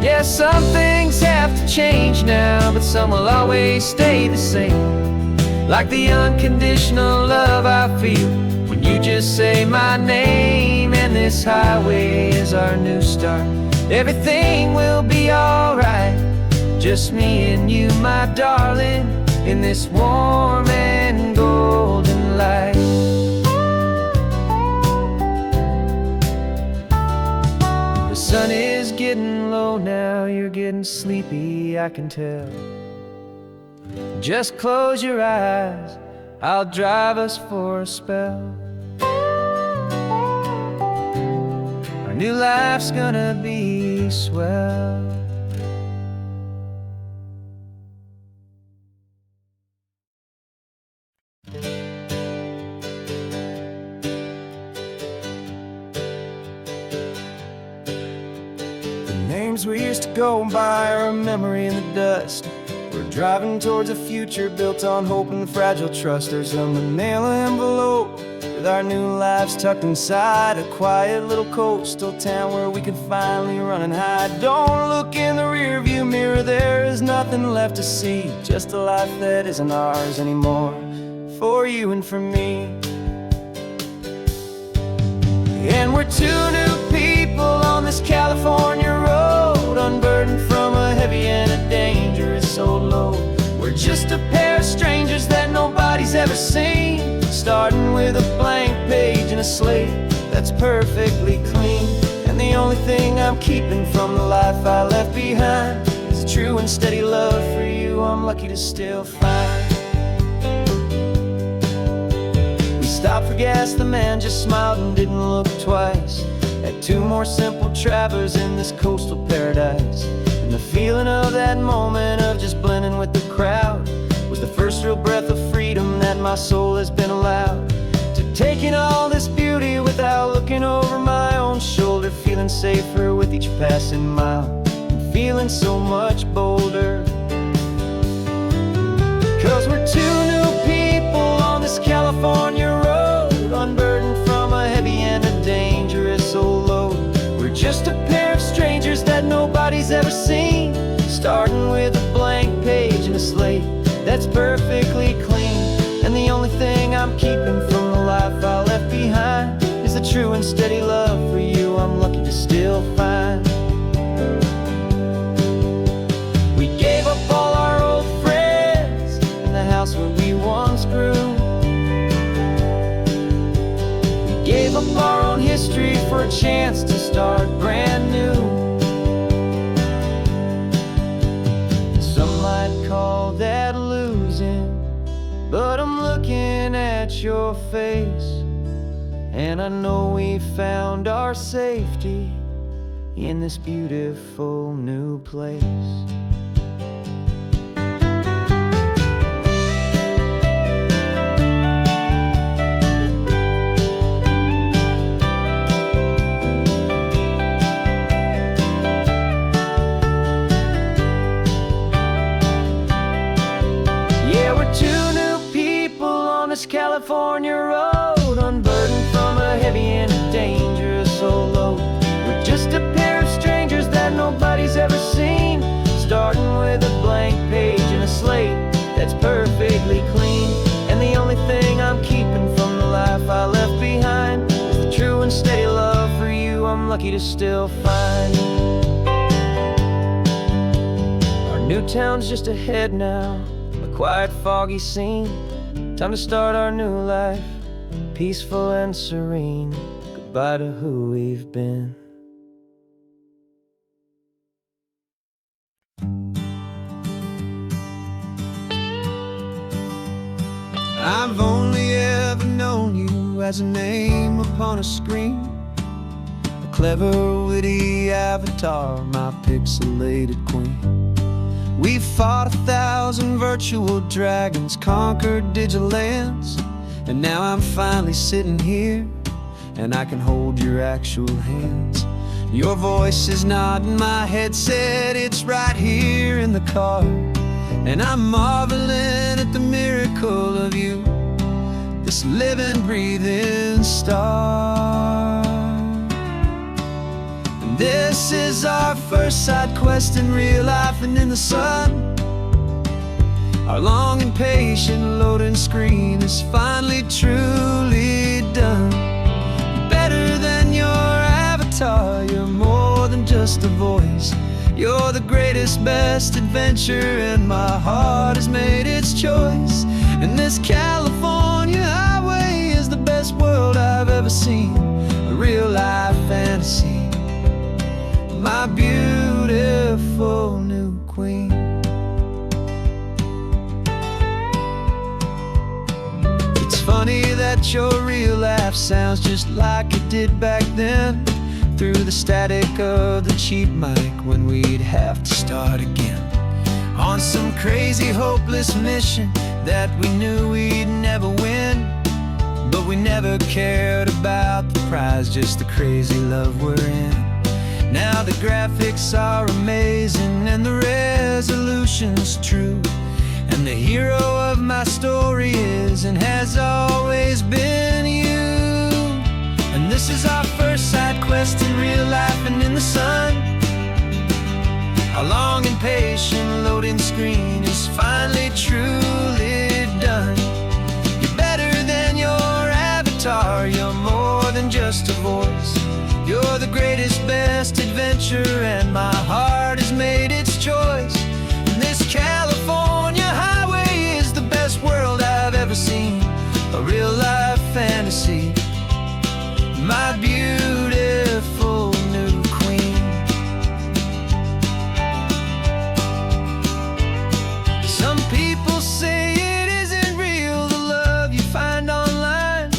Yeah, some things have to change now, but some will always stay the same. Like the unconditional love I feel when you just say my name. And this highway is our new start. Everything will be alright, just me and you, my darling, in this warm and golden light. The sun is getting low now, you're getting sleepy, I can tell. Just close your eyes, I'll drive us for a spell. Our new life's gonna be swell. The names we used to go by are a memory in the dust. We're driving towards a future built on hope and fragile trust. There's a manila envelope with our new lives tucked inside, a quiet little coastal town where we can finally run and hide. Don't look in the rearview mirror, there is nothing left to see, just a life that isn't ours anymore, for you and for me. And we're two new people on this California road, unburdened from a heavy and a dangerous old load. We're just a pair of strangers that nobody's ever seen, starting with a blank page and a slate that's perfectly clean. And the only thing I'm keeping from the life I left behind is a true and steady love for you I'm lucky to still find. We stopped for gas, the man just smiled and didn't look twice. Had two more simple travelers in this coastal paradise. And the feeling of that moment of just blending with the crowd was the first real breath of freedom that my soul has been allowed to take in all this beauty without looking over my own shoulder, feeling safer with each passing mile and feeling so much bolder. Cause we're two new people on this California road, unburdened from a heavy and a dangerous old load. We're just a pair of strangers that nobody's ever seen, starting with a blank page and a slate that's perfectly clean. And the only thing I'm keeping from the life I left behind is a true and steady love for you I'm lucky to still find. We gave up all our old friends in the house where we once grew. We gave up our own history for a chance to start brand new. Some might call that losing, but I'm looking at your face, and I know we found our safety in this beautiful new place. California road, unburdened from a heavy and a dangerous old load. We're just a pair of strangers that nobody's ever seen, starting with a blank page and a slate that's perfectly clean. And the only thing I'm keeping from the life I left behind is the true and steady love for you I'm lucky to still find. Our new town's just ahead now, a quiet, foggy scene. Time to start our new life, peaceful and serene. Goodbye to who we've been. I've only ever known you as a name upon a screen, a clever, witty avatar, my pixelated queen. We've fought 1,000 virtual dragons, conquered digital lands, and now I'm finally sitting here, and I can hold your actual hands. Your voice is not in my headset, it's right here in the car. And I'm marveling at the miracle of you, this living, breathing star. And this is our first side quest in real life and in the sun. Our long and patient loading screen is finally truly done. Better than your avatar, you're more than just a voice. You're the greatest, best adventure, and my heart has made its choice. And this California highway is the best world I've ever seen, a real life fantasy, my beautiful new queen. It's funny that your real life sounds just like it did back then, through the static of the cheap mic when we'd have to start again, on some crazy hopeless mission that we knew we'd never win. But we never cared about the prize, just the crazy love we're in. Now the graphics are amazing and the resolution's true, and the hero of my story is and has always been you. And this is our first side quest in real life and in the sun. Our long and patient loading screen is finally truly done. You're better than your avatar, you're more than just a voice. You're the greatest, best adventure, and my heart has made its choice. And this California highway is the best world I've ever seen, a real life fantasy, my beautiful new queen. Some people say it isn't real, the love you find online,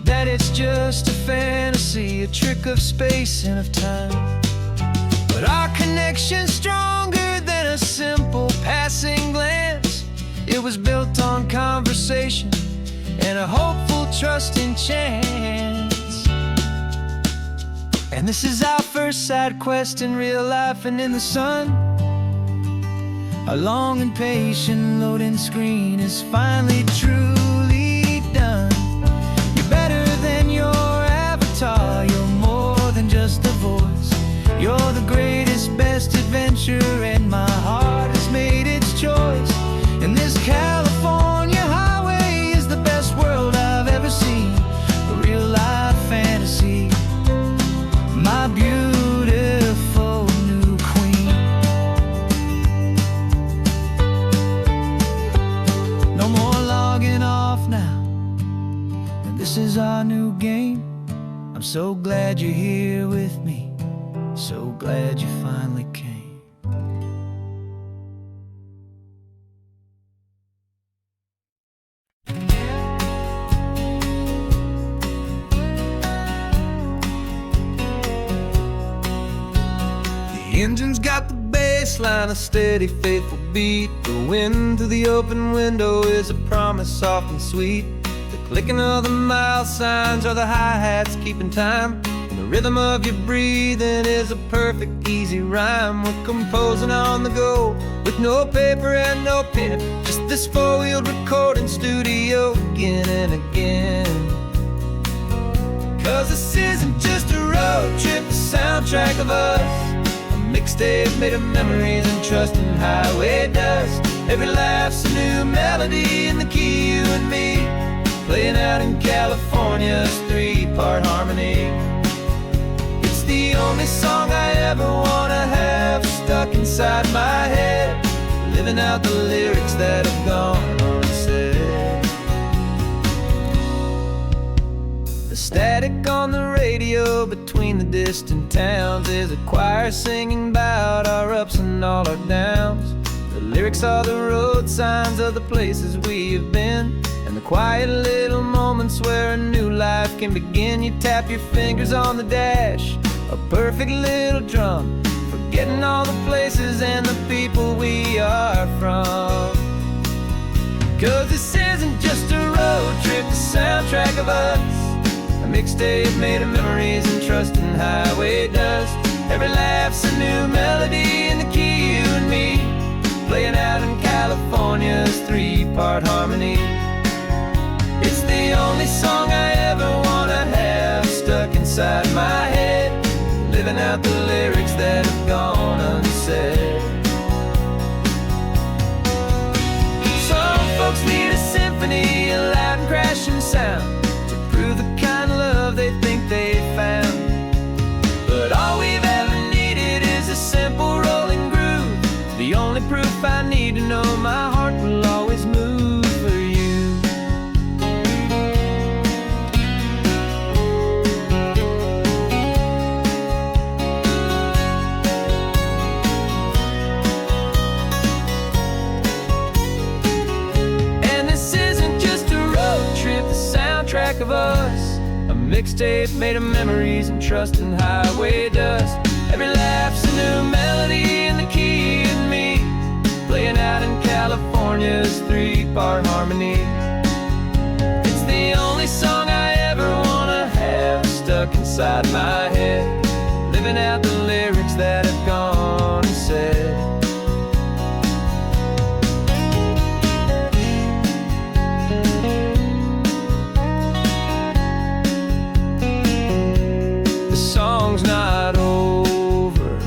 that it's just a fantasy, a trick of space and of time. But our connection's stronger than a simple passing glance. It was built on conversation and a hopeful, trusting chance. And this is our first side quest in real life and in the sun. Our long and patient loading screen is finally truly done. You're better than your avatar, you're more than just a voice. You're the greatest, best adventure, and my heart has made its choice. And this California highway is the best world I've ever seen, a real life fantasy, my beautiful new queen. No more logging off now, and this is our new game. I'm so glad you're here with me, so glad you finally came. The engine's got the bass line, a steady, faithful beat. The wind through the open window is a promise soft and sweet. The clicking of the mile signs are the hi-hats keeping time, and the rhythm of your breathing is a perfect, easy rhyme. We're composing on the go with no paper and no pen, just this four-wheeled recording studio again and again. Cause this isn't just a road trip, the soundtrack of us, mixtape made of memories and trust in highway dust. Every laugh's a new melody in the key, you and me, playing out in California's three-part harmony. It's the only song I ever wanna have stuck inside my head, living out the lyrics that have gone unsaid. The static on the radio between the distant towns is a choir singing about our ups and all our downs. The lyrics are the road signs of the places we have been, and the quiet little moments where a new life can begin. You tap your fingers on the dash, a perfect little drum, forgetting all the places and the people we are from. Cause this isn't just a road trip, the soundtrack of us, a mixtape made of memories and trust in highway dust. Every laugh's a new melody in the key, you and me, playing out in California's three-part harmony. It's the only song I ever wanna have stuck inside my head, living out the lyrics that have gone unsaid. Some folks need a symphony, a loud and crashing sound, to prove the kind of love they think they found. But all we've ever needed is a simple rolling groove, the only proof I need to know my heart will always move for you. And this isn't just a road trip, the soundtrack of us, a mixtape made of memories and trust in highway dust. Every laugh's a new melody in the key and me, playing out in California's three-part harmony. It's the only song I ever wanna have stuck inside my head, living out the lyrics that have gone unsaid. The song's not over,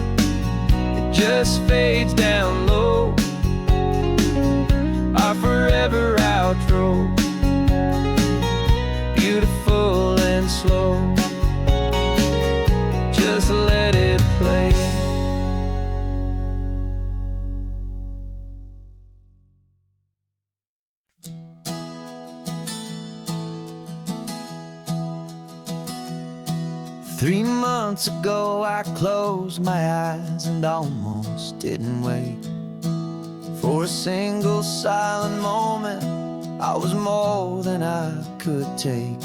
it just fades down low, our forever outro, beautiful and slow. Just let it play. Three months ago I closed my eyes and almost didn't wait for a single silent moment. I was more than I could take.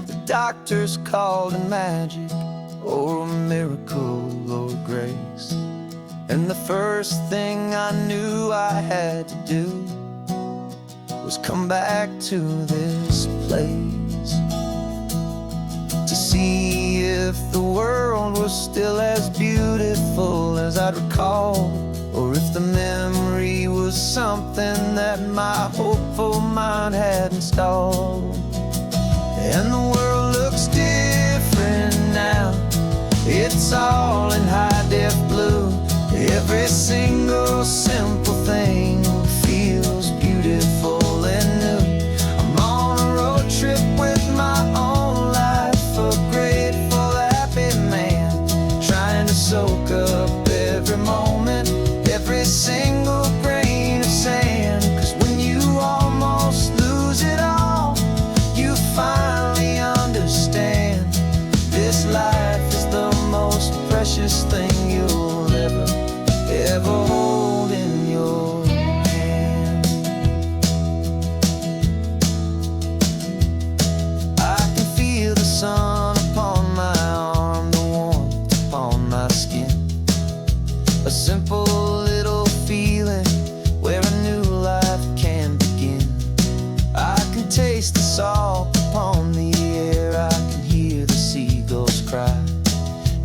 The doctors called it magic, or a miracle, or grace. And the first thing I knew I had to do was come back to this place, to see if the world was still as beautiful as I'd recall, or if the memory was something that my hopeful mind had installed. And the world looks different now, it's all in high-def blue. Every single simple thing feels beautiful and new. I'm on a road trip with my own life, a grateful, happy man, trying to soak up every moment, every single grain of sand. 'Cause when you almost lose it all, you finally understand this life is the most precious thing you'll ever hold in your hand. I can feel the sun upon my arm, the warmth upon my skin, a simple little feeling where a new life can begin. I can taste the salt upon the air, I can hear the seagulls cry,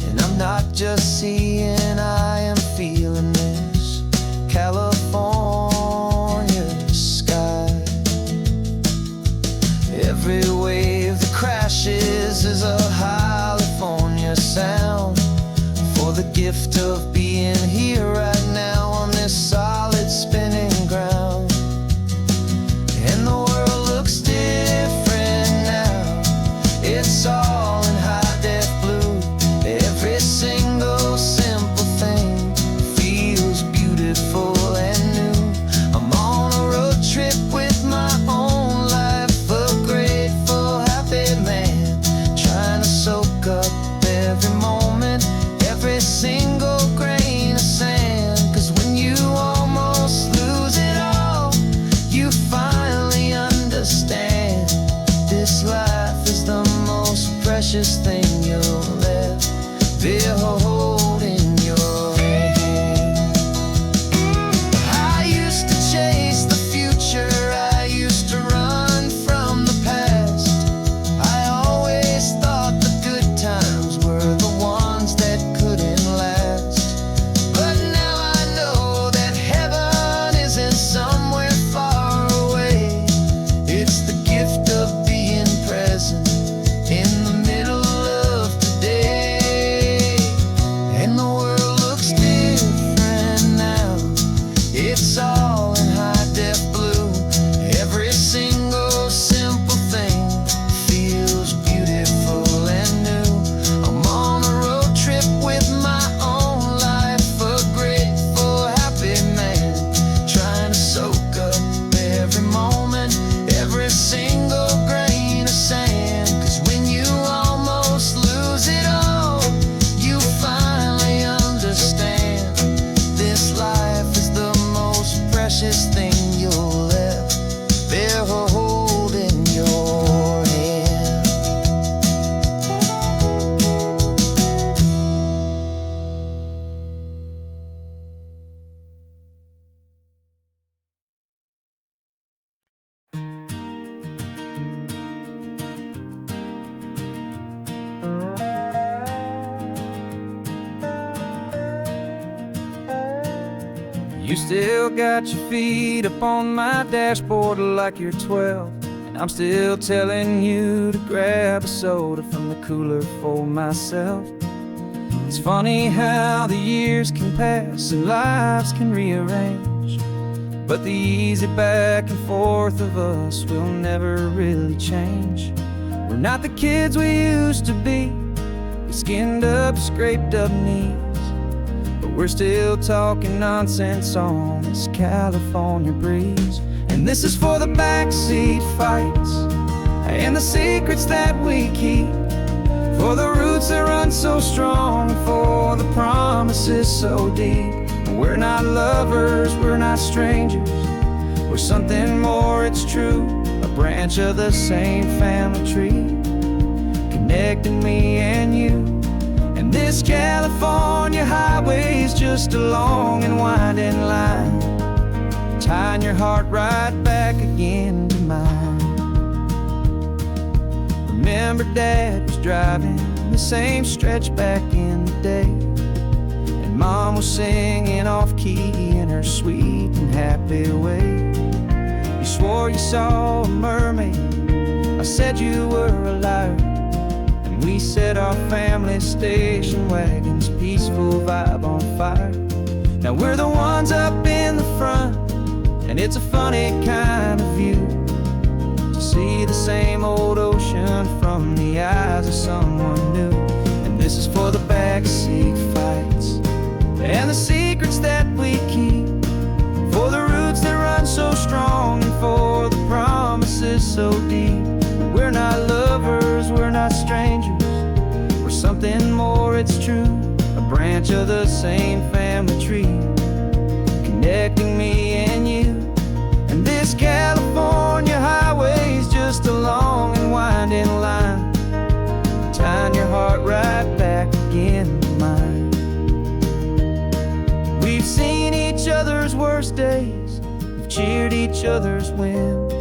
and I'm not just seeing, I am feeling this California sky. Every wave that crashes is a California sound, for the gift of being here right now on this solid spinning ground. And the world looks different now, it's all in high-def blue. Every single simple thing feels beautiful and new. I'm on a road trip with my own life, a grateful, happy man, trying to soak up every moment, every single grain of sand. 'Cause when you almost lose it all, you finally understand this life is the most precious thing you'll ever hold in your hand. I used to chase the future, I used to run from the past. I always You still got your feet up on my dashboard like you're 12, and I'm still telling you to grab a soda from the cooler for myself. It's funny how the years can pass and lives can rearrange, but the easy back and forth of us will never really change. We're not the kids we used to be, with skinned up, scraped up knees, but we're still talking nonsense on this California breeze. And this is for the backseat fights and the secrets that we keep, for the roots that run so strong, for the promises so deep. We're not lovers, we're not strangers, we're something more, it's true. A branch of the same family tree, connecting me and you. And this California highway's just a long and winding line, tying your heart right back again to mine. Remember Dad was driving the same stretch back in the day, and Mom was singing off-key in her sweet and happy way. You swore you saw a mermaid, I said you were a liar, and we set our family station wagon's peaceful vibe on fire. Now we're the ones up in the front, and it's a funny kind of view to see the same old ocean from the eyes of someone new. And this is for the backseat fights and the secrets that we keep, for the roots that run so strong, and for the promises so deep. We're not lovers, we're not strangers, we're something more, it's true. A branch of the same family tree, connecting me and you. And this California highway's just a long and winding line, tying your heart right back again to mine. We've seen each other's worst days, we've cheered each other's wins,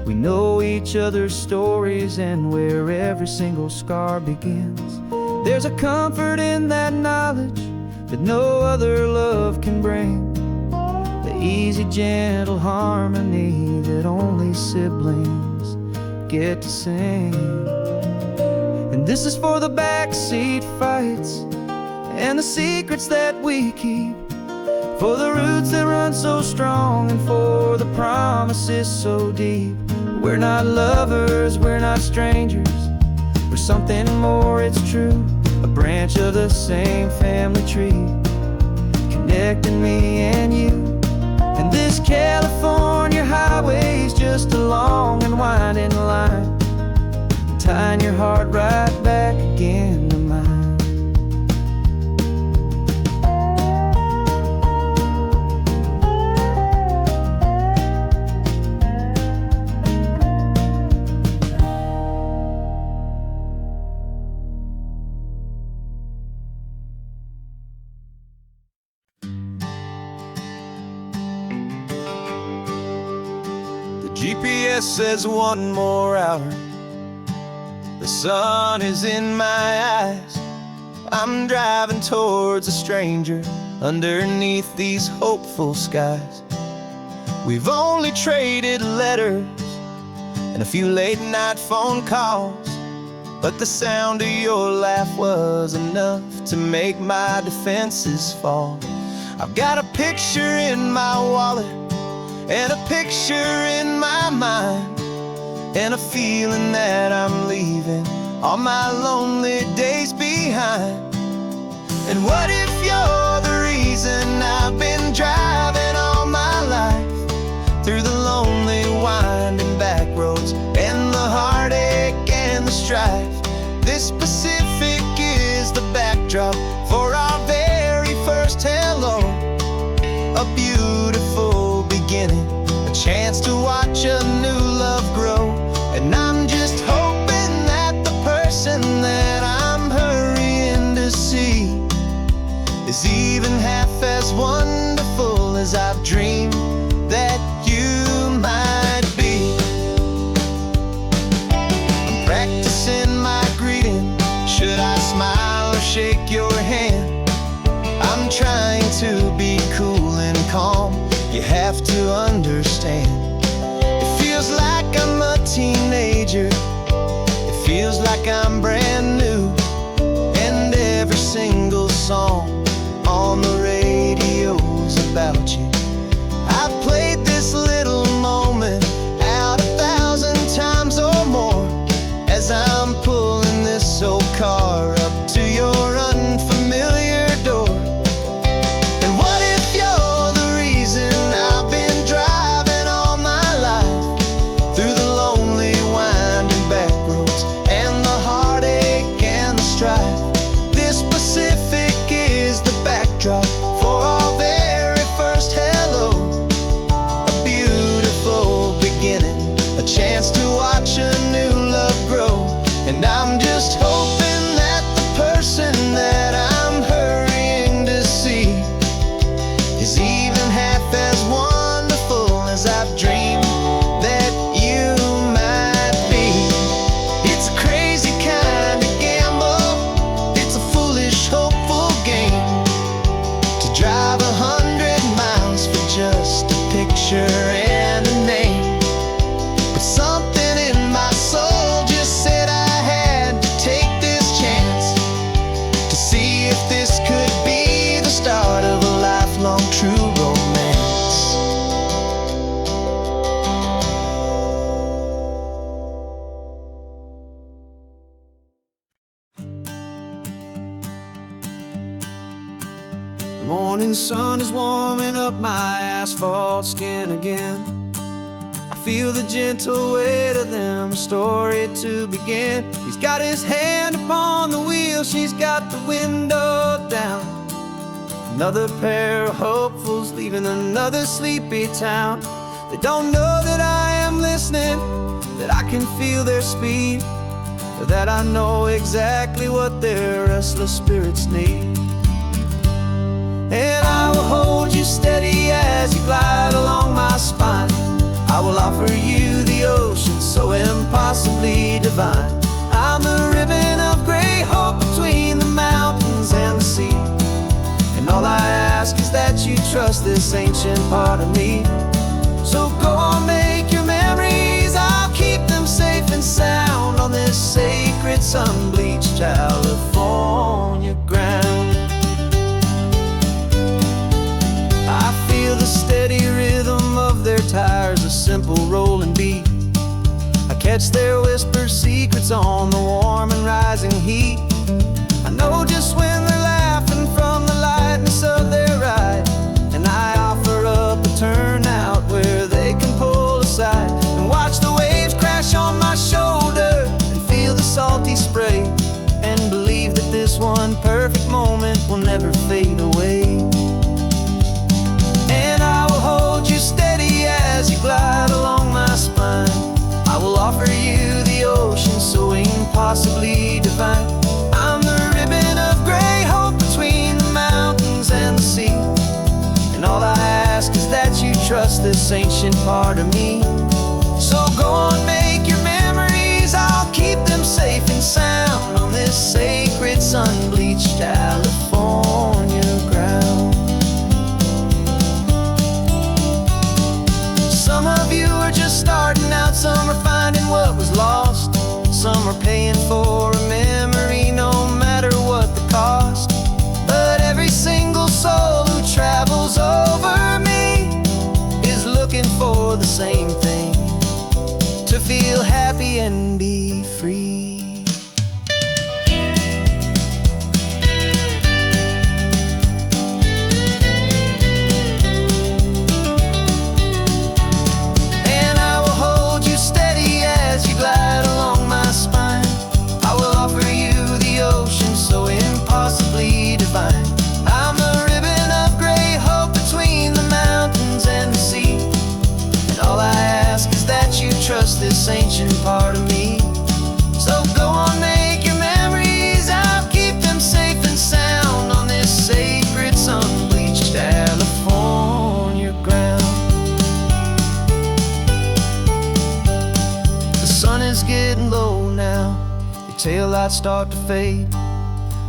we know each other's stories and where every single scar begins. There's a comfort in that knowledge that no other love can bring, the easy, gentle harmony that only siblings get to sing. And this is for the backseat fights and the secrets that we keep, for the roots that run so strong, and for the promises so deep. We're not lovers, we're not strangers, we're something more, it's true. A branch of the same family tree, connecting me and you. And this California highway's just a long and winding line, tying your heart right back again to mine. GPS says 1 more hour, the sun is in my eyes. I'm driving towards a stranger underneath these hopeful skies. We've only traded letters and a few late night phone calls, but the sound of your laugh was enough to make my defenses fall. I've got a picture in my wallet and a picture in my mind, and a feeling that I'm leaving all my lonely days behind. And what if you're the reason I've been driving all my life, through the lonely winding back roads and the heartache and the strife? This Pacific is the backdrop for our very first hello, a beautiful beginning, a chance to watch a new love grow. And I'm just hoping that the person that I'm hurrying to see is even half as wonderful as I've dreamed that you might be. I'm practicing my greeting, should I smile or shake your hand? I'm trying to be cool and calm song on the radio's about you. I've played this little moment out 1,000 times or more as I'm pulling this old car up to your unfamiliar door. And what if you're the reason I've been driving all my life through the lonely winding back roads and the heartache and the strife? This Pacific is the backdrop for our very first hello. A beautiful beginning, a chance to watch a new love grow. And I'm just hoping that the person that I'm hurrying to see is even half as wonderful as I've dreamed that you might be. It's a crazy kind of gamble, it's a foolish, hopeful game to drive 100 miles for just a picture and a name. But something in my soul just said I had to take this chance to see if this could be the start of a lifelong true romance. The morning sun is warming up my asphalt skin again. I feel the gentle weight of them, a story to begin. He's got his hand upon the wheel, she's got the window down. Another pair of hopefuls leaving another sleepy town. They don't know that I am listening, that I can feel their speed, or that I know exactly what their restless spirits need. And I will hold you steady as you glide along my spine. I will offer you the ocean so impossibly divine. I'm the ribbon of gray hope between the mountains and the sea. And all I ask is that you trust this ancient part of me. So go on, make your memories, I'll keep them safe and sound on this sacred sun-bleached California ground. I feel the steady rhythm of their tires, a simple rolling beat. I catch their whispered secrets on the warm and rising heat. I know just when they're laughing from the lightness of their ride, and I offer up a turnout where they can pull aside and watch the waves crash on my shoulder and feel the salty spray, and believe that this one perfect moment will never fade away. And I will hold you steady as you glide along my spine. I will offer you the ocean so impossibly divine. I'm the ribbon of gray hope between the mountains and the sea. And all I ask is that you trust this ancient part of me. So go on, make your memories, I'll keep them safe and sound on this sacred sun-bleached California ground. Some of you are just starting out, some are finding what was lost, some are paying for a memory no matter what the cost. But every single soul who travels over me is looking for the same thing, to feel happy and be free. Glide along my spine. I will offer you the ocean so impossibly divine. I'm the ribbon of gray hope between the mountains and the sea. And all I ask is that you trust this ancient part of me. So go on, make your memories, I'll keep them safe and sound on this sacred sun-bleached California ground. Sun is getting low now, your taillights start to fade.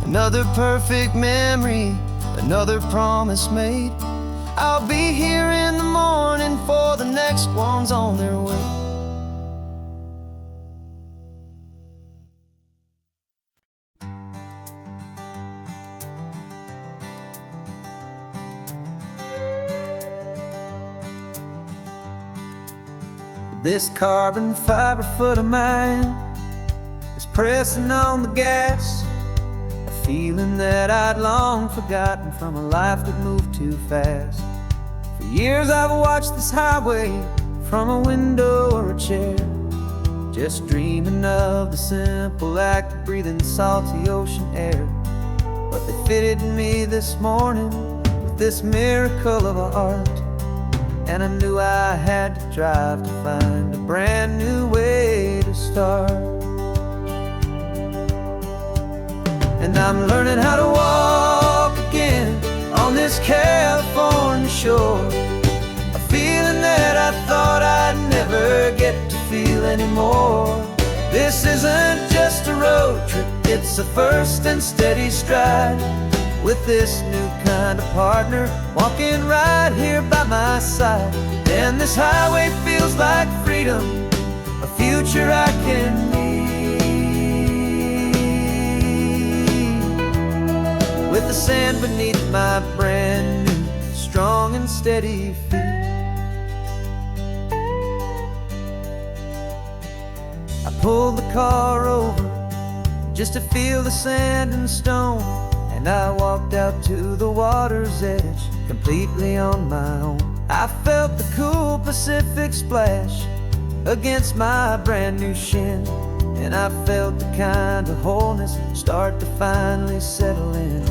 Another perfect memory, another promise made. I'll be here in the morning for the next ones on their way. This carbon fiber foot of mine is pressing on the gas, a feeling that I'd long forgotten from a life that moved too fast. For years I've watched this highway from a window or a chair, just dreaming of the simple act of breathing salty ocean air. But they fitted me this morning with this miracle of art, and I knew I had to drive to find a brand new way to start. And I'm learning how to walk again on this California shore, a feeling that I thought I'd never get to feel anymore. This isn't just a road trip, it's a first and steady stride, with this new kind of partner walking right here by my side. And this highway feels like freedom, a future I can need, with the sand beneath my brand new strong and steady feet. I pulled the car over just to feel the sand and stone, and I walked out to the water's edge completely on my own. I felt the cool Pacific splash against my brand new shin, and I felt the kind of wholeness start to finally settle in.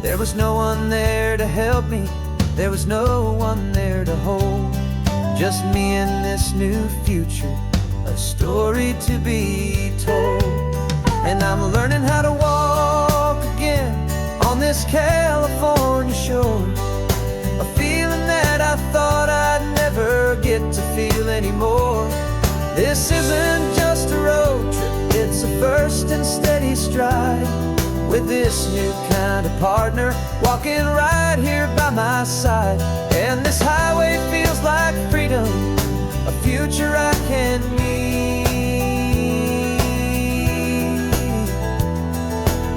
There was no one there to help me, there was no one there to hold, just me and this new future, a story to be told. And I'm learning how to walk again on this California shore, a feeling that I thought I'd never get to feel anymore. This isn't just a road trip, it's a first and steady stride, with this new kind of partner walking right here by my side. And this highway feels like freedom, a future I can need,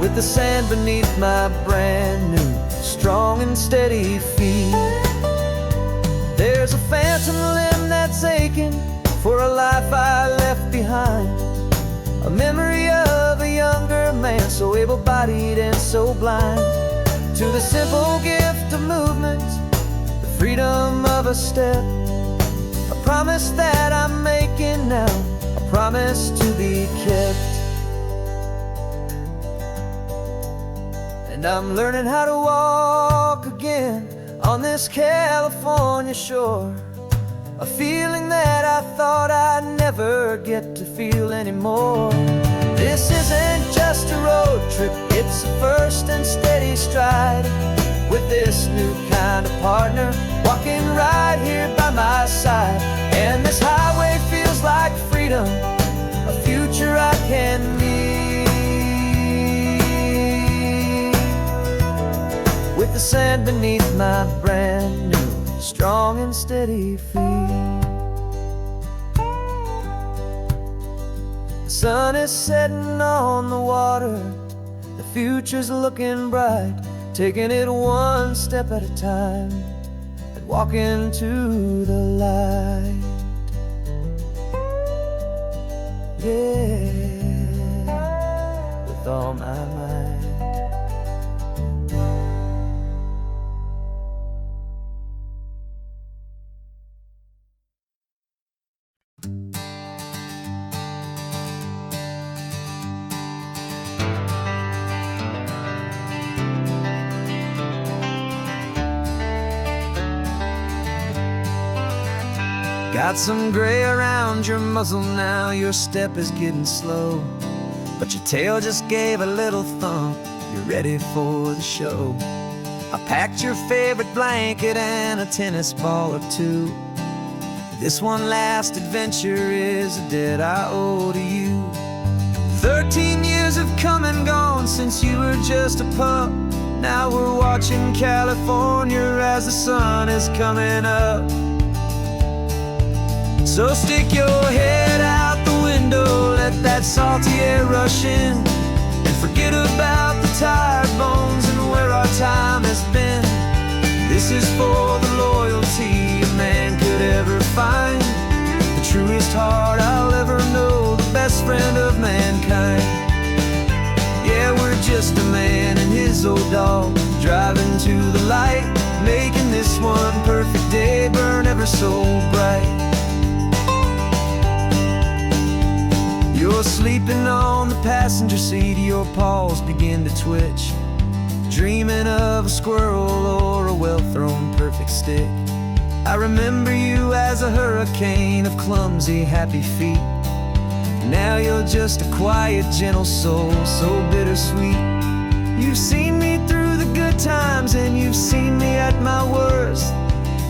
with the sand beneath my brand new strong and steady feet. There's a phantom limb that's aching for a life I left behind, a memory of a younger man so able-bodied and so blind, to the simple gift of movement, the freedom of a step, a promise that I'm making now, a promise to be kept. And I'm learning how to walk again on this California shore, a feeling that I thought I'd never get to feel anymore. This isn't just a road trip, it's a first and steady stride, with this new kind of partner walking right here by my side. And this highway feels like freedom, a future I can need, with the sand beneath my brand new strong and steady feet. The sun is setting on the water, the future's looking bright, taking it one step at a time and walking to the light. Yeah, with all my might. Got some gray around your muzzle now, your step is getting slow, but your tail just gave a little thump, you're ready for the show. I packed your favorite blanket and a tennis ball or two. This one last adventure is a debt I owe to you. 13 years have come and gone since you were just a pup. Now we're watching California as the sun is coming up. So stick your head out the window, let that salty air rush in, and forget about the tired bones and where our time has been. This is for the loyalty a man could ever find, the truest heart I'll ever know, the best friend of mankind. Yeah, we're just a man and his old dog, driving to the light, making this one perfect day burn ever so bright. You're sleeping on the passenger seat, your paws begin to twitch, dreaming of a squirrel or a well-thrown perfect stick. I remember you as a hurricane of clumsy, happy feet. Now you're just a quiet, gentle soul, so bittersweet. You've seen me through the good times and you've seen me at my worst.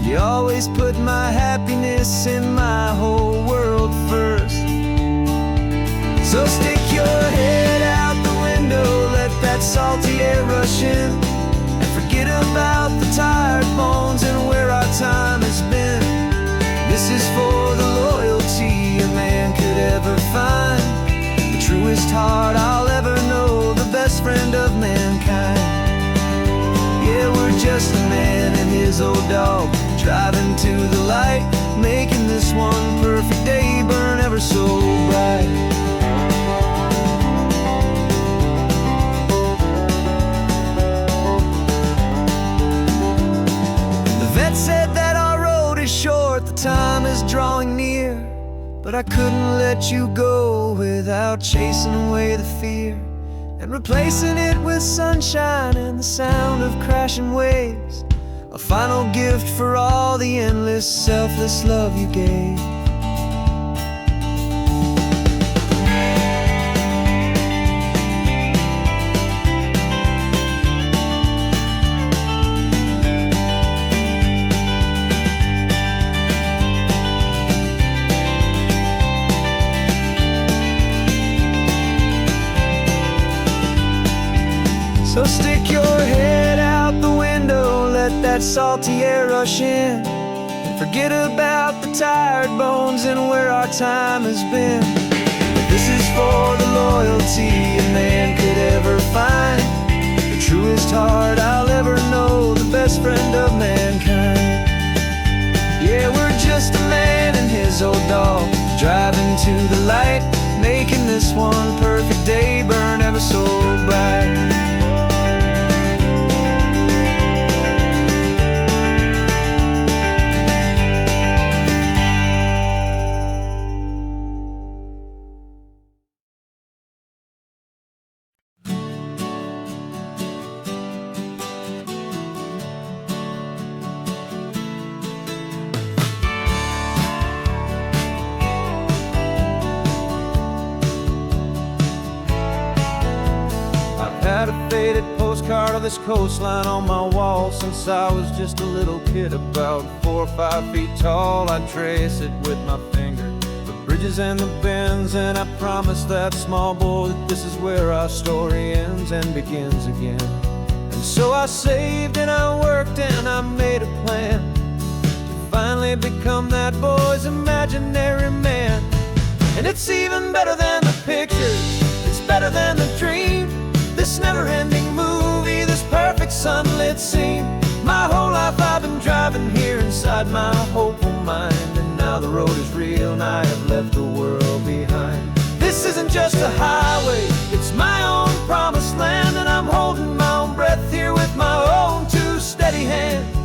You always put my happiness in my whole world first. So stick your head out the window, let that salty air rush in, and forget about the tired bones and where our time has been. This is for the loyalty a man could ever find, the truest heart I'll ever know, the best friend of mankind. Yeah, we're just a man and his old dog, driving to the light, making this one perfect day burn ever so bright. Said that our road is short, the time is drawing near, but I couldn't let you go without chasing away the fear and replacing it with sunshine and the sound of crashing waves, a final gift for all the endless, selfless love you gave. So stick your head out the window, let that salty air rush in, and forget about the tired bones and where our time has been. This is for the loyalty a man could ever find, the truest heart I'll ever know, the best friend of mankind. Yeah, we're just a man and his old dog, driving to the light, making this one perfect day burn ever so bright. Had a faded postcard of this coastline on my wall since I was just a little kid, about 4 or 5 feet tall. I'd trace it with my finger, the bridges and the bends, and I promised that small boy that this is where our story ends and begins again. And so I saved and I worked and I made a plan to finally become that boy's imaginary man. And it's even better than the pictures, it's better than the dream, this never-ending movie, this perfect sunlit scene. My whole life I've been driving here inside my hopeful mind, and now the road is real and I have left the world behind. This isn't just a highway, it's my own promised land, and I'm holding my own breath here with my own two steady hands.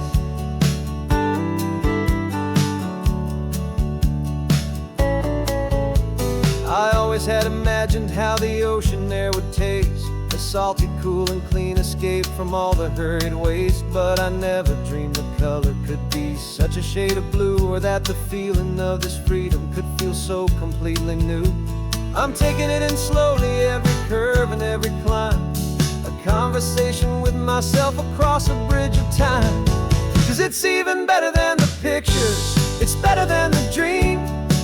I always had imagined how the ocean there would taste, a salty, cool and clean escape from all the hurried waste. But I never dreamed the color could be such a shade of blue, or that the feeling of this freedom could feel so completely new. I'm taking it in slowly, every curve and every climb, a conversation with myself across a bridge of time. 'Cause it's even better than the pictures, it's better than the dream,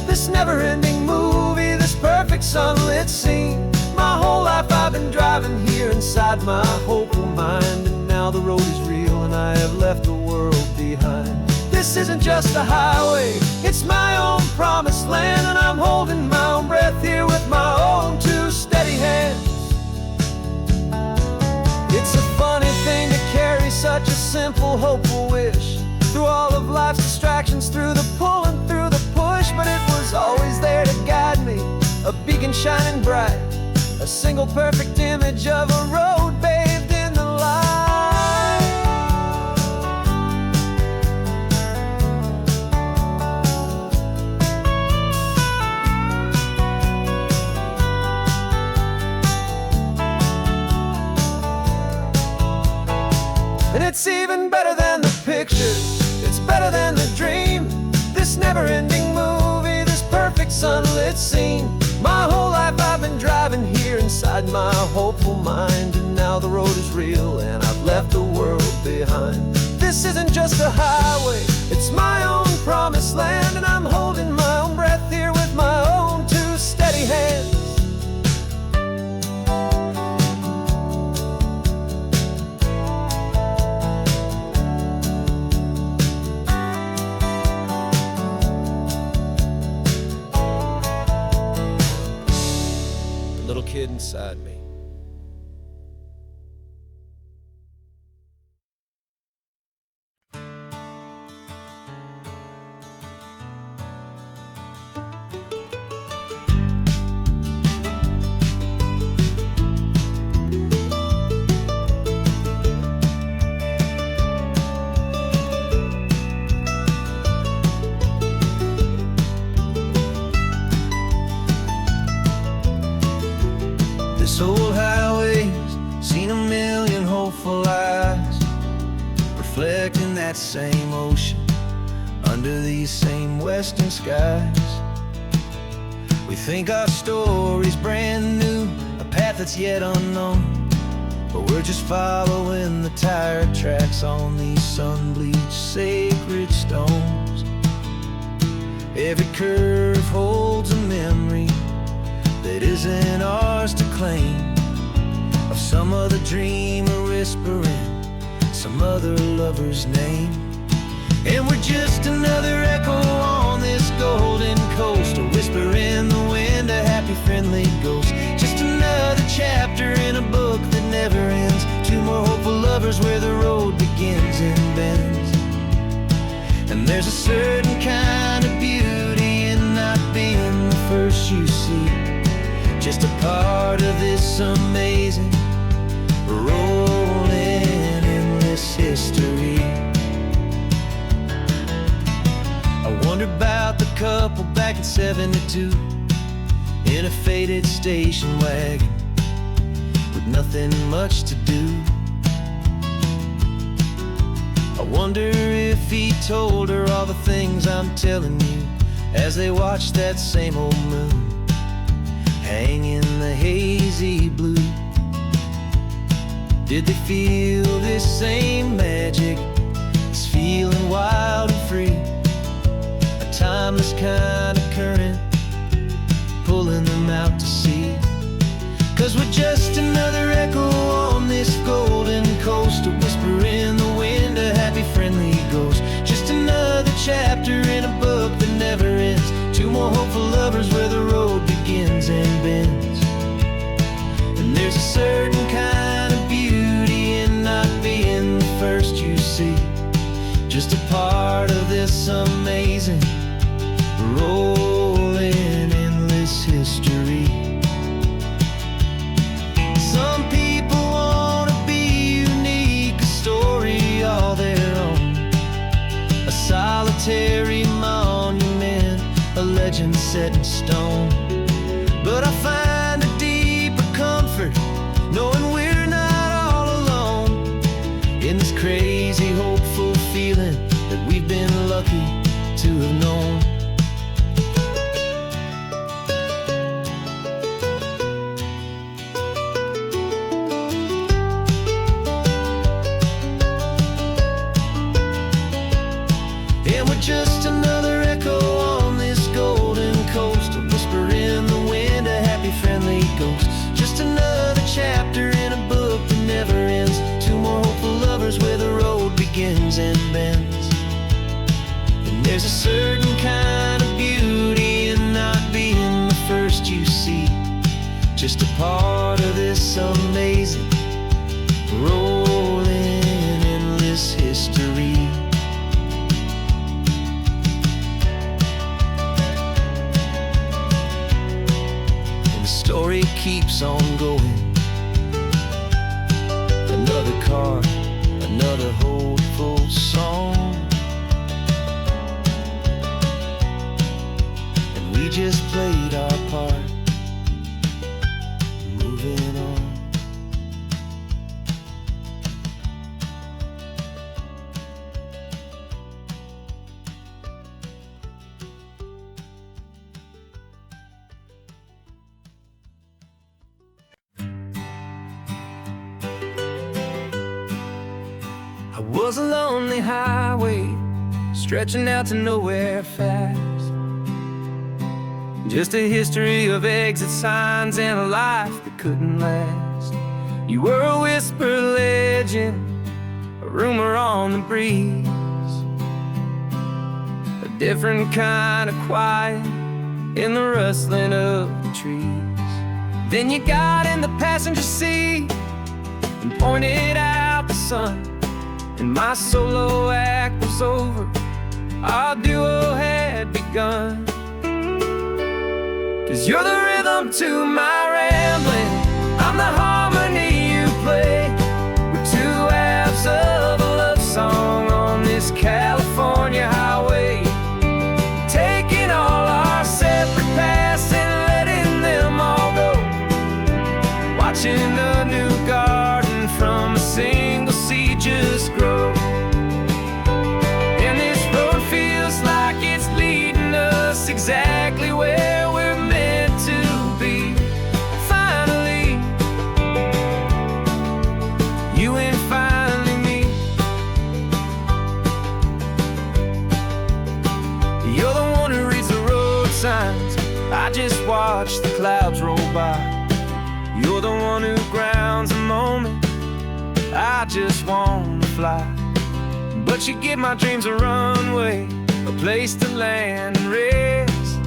this never-ending movie, this perfect sunlit scene. My whole life I've been driving here inside my hopeful mind, and now the road is real and I have left the world behind. This isn't just a highway, it's my own promised land, and I'm holding my own breath here with my own two steady hands. It's a funny thing to carry such a simple, hopeful wish through all of life's distractions, through the pull and through the push, but it was all lane shining bright, a single perfect image of a road bathed in the light. And it's even better than the picture, it's better than the dream. This never-ending movie, this perfect sunlit scene. My whole life I've been driving here inside my hopeful mind, and now the road is real and I've left the world behind. This isn't just a highway, it's my own promised land, and I'm holding my own breath here with my own two steady hands. Little kid inside me. This old highway's seen a million hopeful eyes, reflecting that same ocean under these same western skies. We think our story's brand new, a path that's yet unknown, but we're just following the tire tracks on these sun-bleached sacred stones. Every curve holds a memory that isn't ours to claim, of some other dreamer whispering some other lover's name. And we're just another echo on this golden coast, a whisper in the wind, a happy friendly ghost. Just another chapter in a book that never ends, two more hopeful lovers where the road begins and bends. And there's a certain kind of beauty in not being the first you see, just a part of this amazing, rolling, endless history. I wonder about the couple back in '72 in a faded station wagon with nothing much to do. I wonder if he told her all the things I'm telling you as they watched that same old moon hang in the hazy blue. Did they feel this same magic, this feeling wild and free, a timeless kind of current pulling them out to sea? 'Cause we're just another echo on this golden coast, a whisper in the wind, a happy friendly ghost. Just another chapter in a book that never ends, two more hopeful lovers where the road begins and bends. And there's a certain kind of beauty in not being the first you see, just a part of this amazing, rolling, endless history. Some people wanna be unique, a story all their own, a solitary monument, a legend set in stone. But I find a deeper comfort knowing we're not all alone in this crazy, hopeful feeling that we've been lucky to have known. And we're just another echo on this golden coast, a whisper in the wind, a happy friendly ghost. Just another chapter in a book that never ends, two more hopeful lovers where the road begins and bends. And there's a certain kind of beauty in not being the first you see, just a part of this amazing, rolling, endless history. the story keeps on going. Another card, another hopeful song, and we just played our part, moving on. I was a lonely highway, stretching out to nowhere fast. Just a history of exit signs and a life that couldn't last. You were a whisper legend, a rumor on the breeze, a different kind of quiet in the rustling of the trees. Then you got in the passenger seat and pointed out the sun, and my solo act was over, our duo had begun. 'Cause you're the rhythm to my rambling, I'm the harmony you play. We're two halves of a love song on this California highway, taking all our separate paths and letting them all go, watching a new garden from a single seed just grow. And this road feels like it's leading us exactly where we're meant to be. Finally, you and finally me. You're the one who reads the road signs, I just watch the clouds roll by. You're the one who grounds a moment, I just wanna fly. But you give my dreams a runway, a place to land and rest.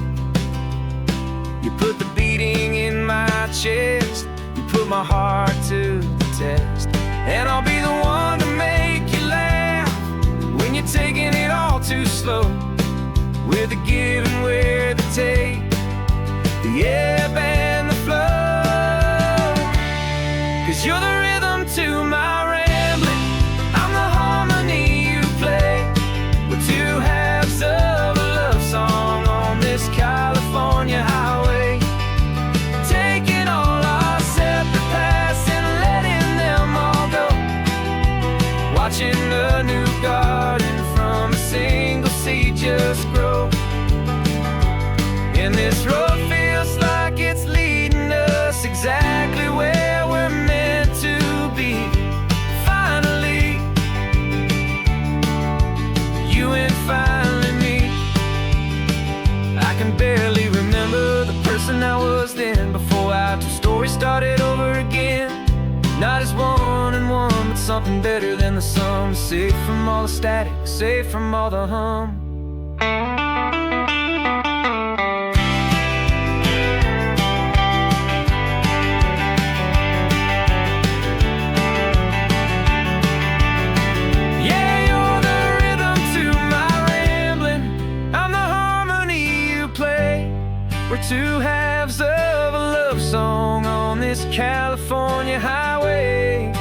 You put the beating in my chest, you put my heart to the test. And I'll be the one to make you laugh when you're taking it all too slow. We're the give and we're the take, the ebb and the flow. 'Cause you're the rhythm to my rambling, I'm the harmony you play. We're two halves of a love song on this California highway, taking all our separate paths and letting them all go, watching a new garden from a single seed just grow. And this road feels like it's leading us exactly where we're meant to be. Finally, you and finally me. I can barely remember the person I was then, before our two stories started over again. Not as one and one, but something better than the sum. Safe from all the static, safe from all the hum. We're two halves of a love song on this California highway,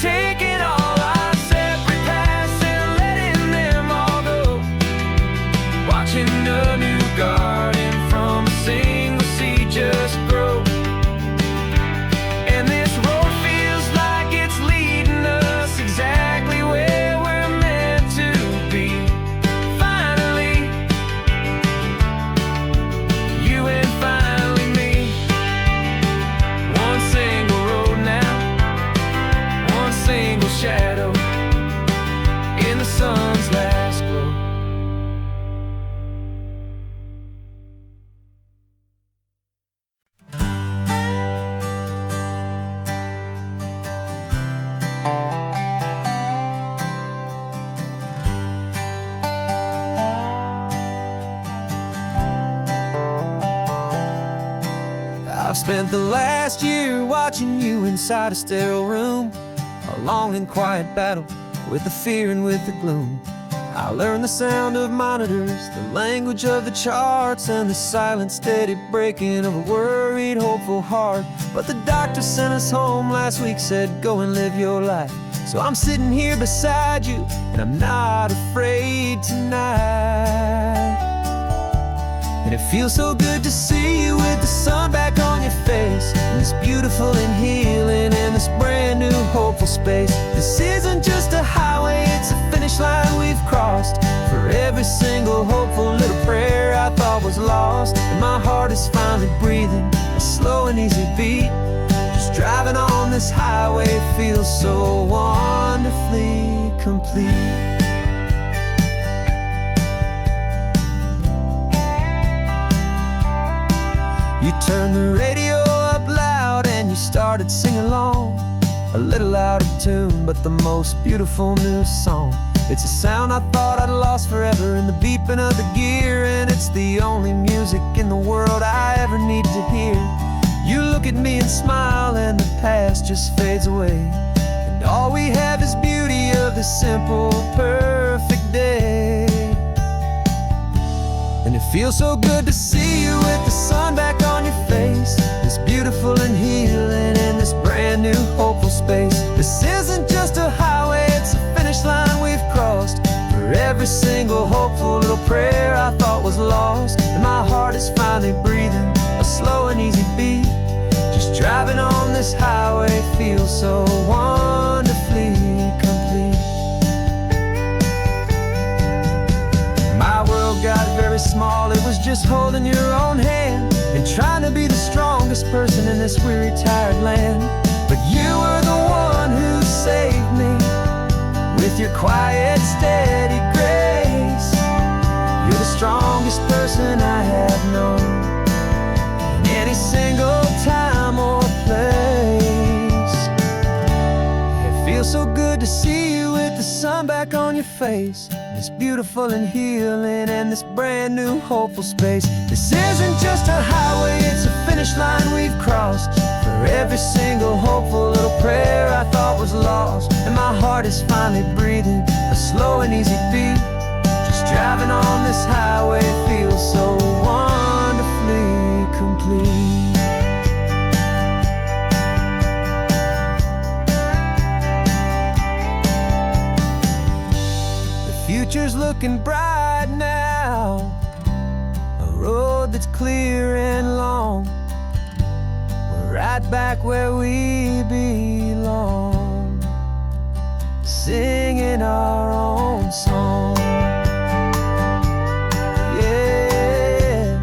taking all our separate paths and letting them all go, watching a new garden from a single seed just grow. And this road feels like it's leading us exactly where we're meant to be. Finally, you and finally me. One single road now, one single shadow in the sun's last glow. I've spent the last year watching you inside a sterile room, a long and quiet battle with the fear and with the gloom. I learned the sound of monitors, the language of the charts, and the silent, steady breaking of a worried, hopeful heart. But the doctor sent us home last week, said, go and live your life. So I'm sitting here beside you, and I'm not afraid tonight. And it feels so good to see you with the sun back on your face, and this beautiful and healing in this brand new hopeful space. This isn't just a highway, it's a finish line we've crossed. For every single hopeful little prayer I thought was lost, and my heart is finally breathing a slow and easy beat. Just driving on this highway feels so wonderfully complete. You turned the radio up loud and you started singing along, a little out of tune, but the most beautiful new song. It's a sound I thought I'd lost forever in the beeping of the gear, and it's the only music in the world I ever need to hear. You look at me and smile, and the past just fades away, and all we have is beauty of this simple, perfect day. And it feels so good to see you with the sun back on your face, this beautiful and healing in this brand new hopeful space. This isn't just a highway, it's a finish line we've crossed. For every single hopeful little prayer I thought was lost, and my heart is finally breathing a slow and easy beat. Just driving on this highway feels so wonderfully complete. My world got very small, it was just holding your own hand and trying to be the strongest person in this weary, tired land. But you were the one who saved me with your quiet, steady grace. You're the strongest person I have known in any single time or place. It feels so good to see you with the sun back on your face, this beautiful and healing and this brand new hopeful space. This isn't just a highway, it's a finish line we've crossed. For every single hopeful little prayer I thought was lost, and my heart is finally breathing a slow and easy beat. Just driving on this highway feels so wonderfully complete. Future's looking bright now, a road that's clear and long. We're right back where we belong, singing our own song. Yeah,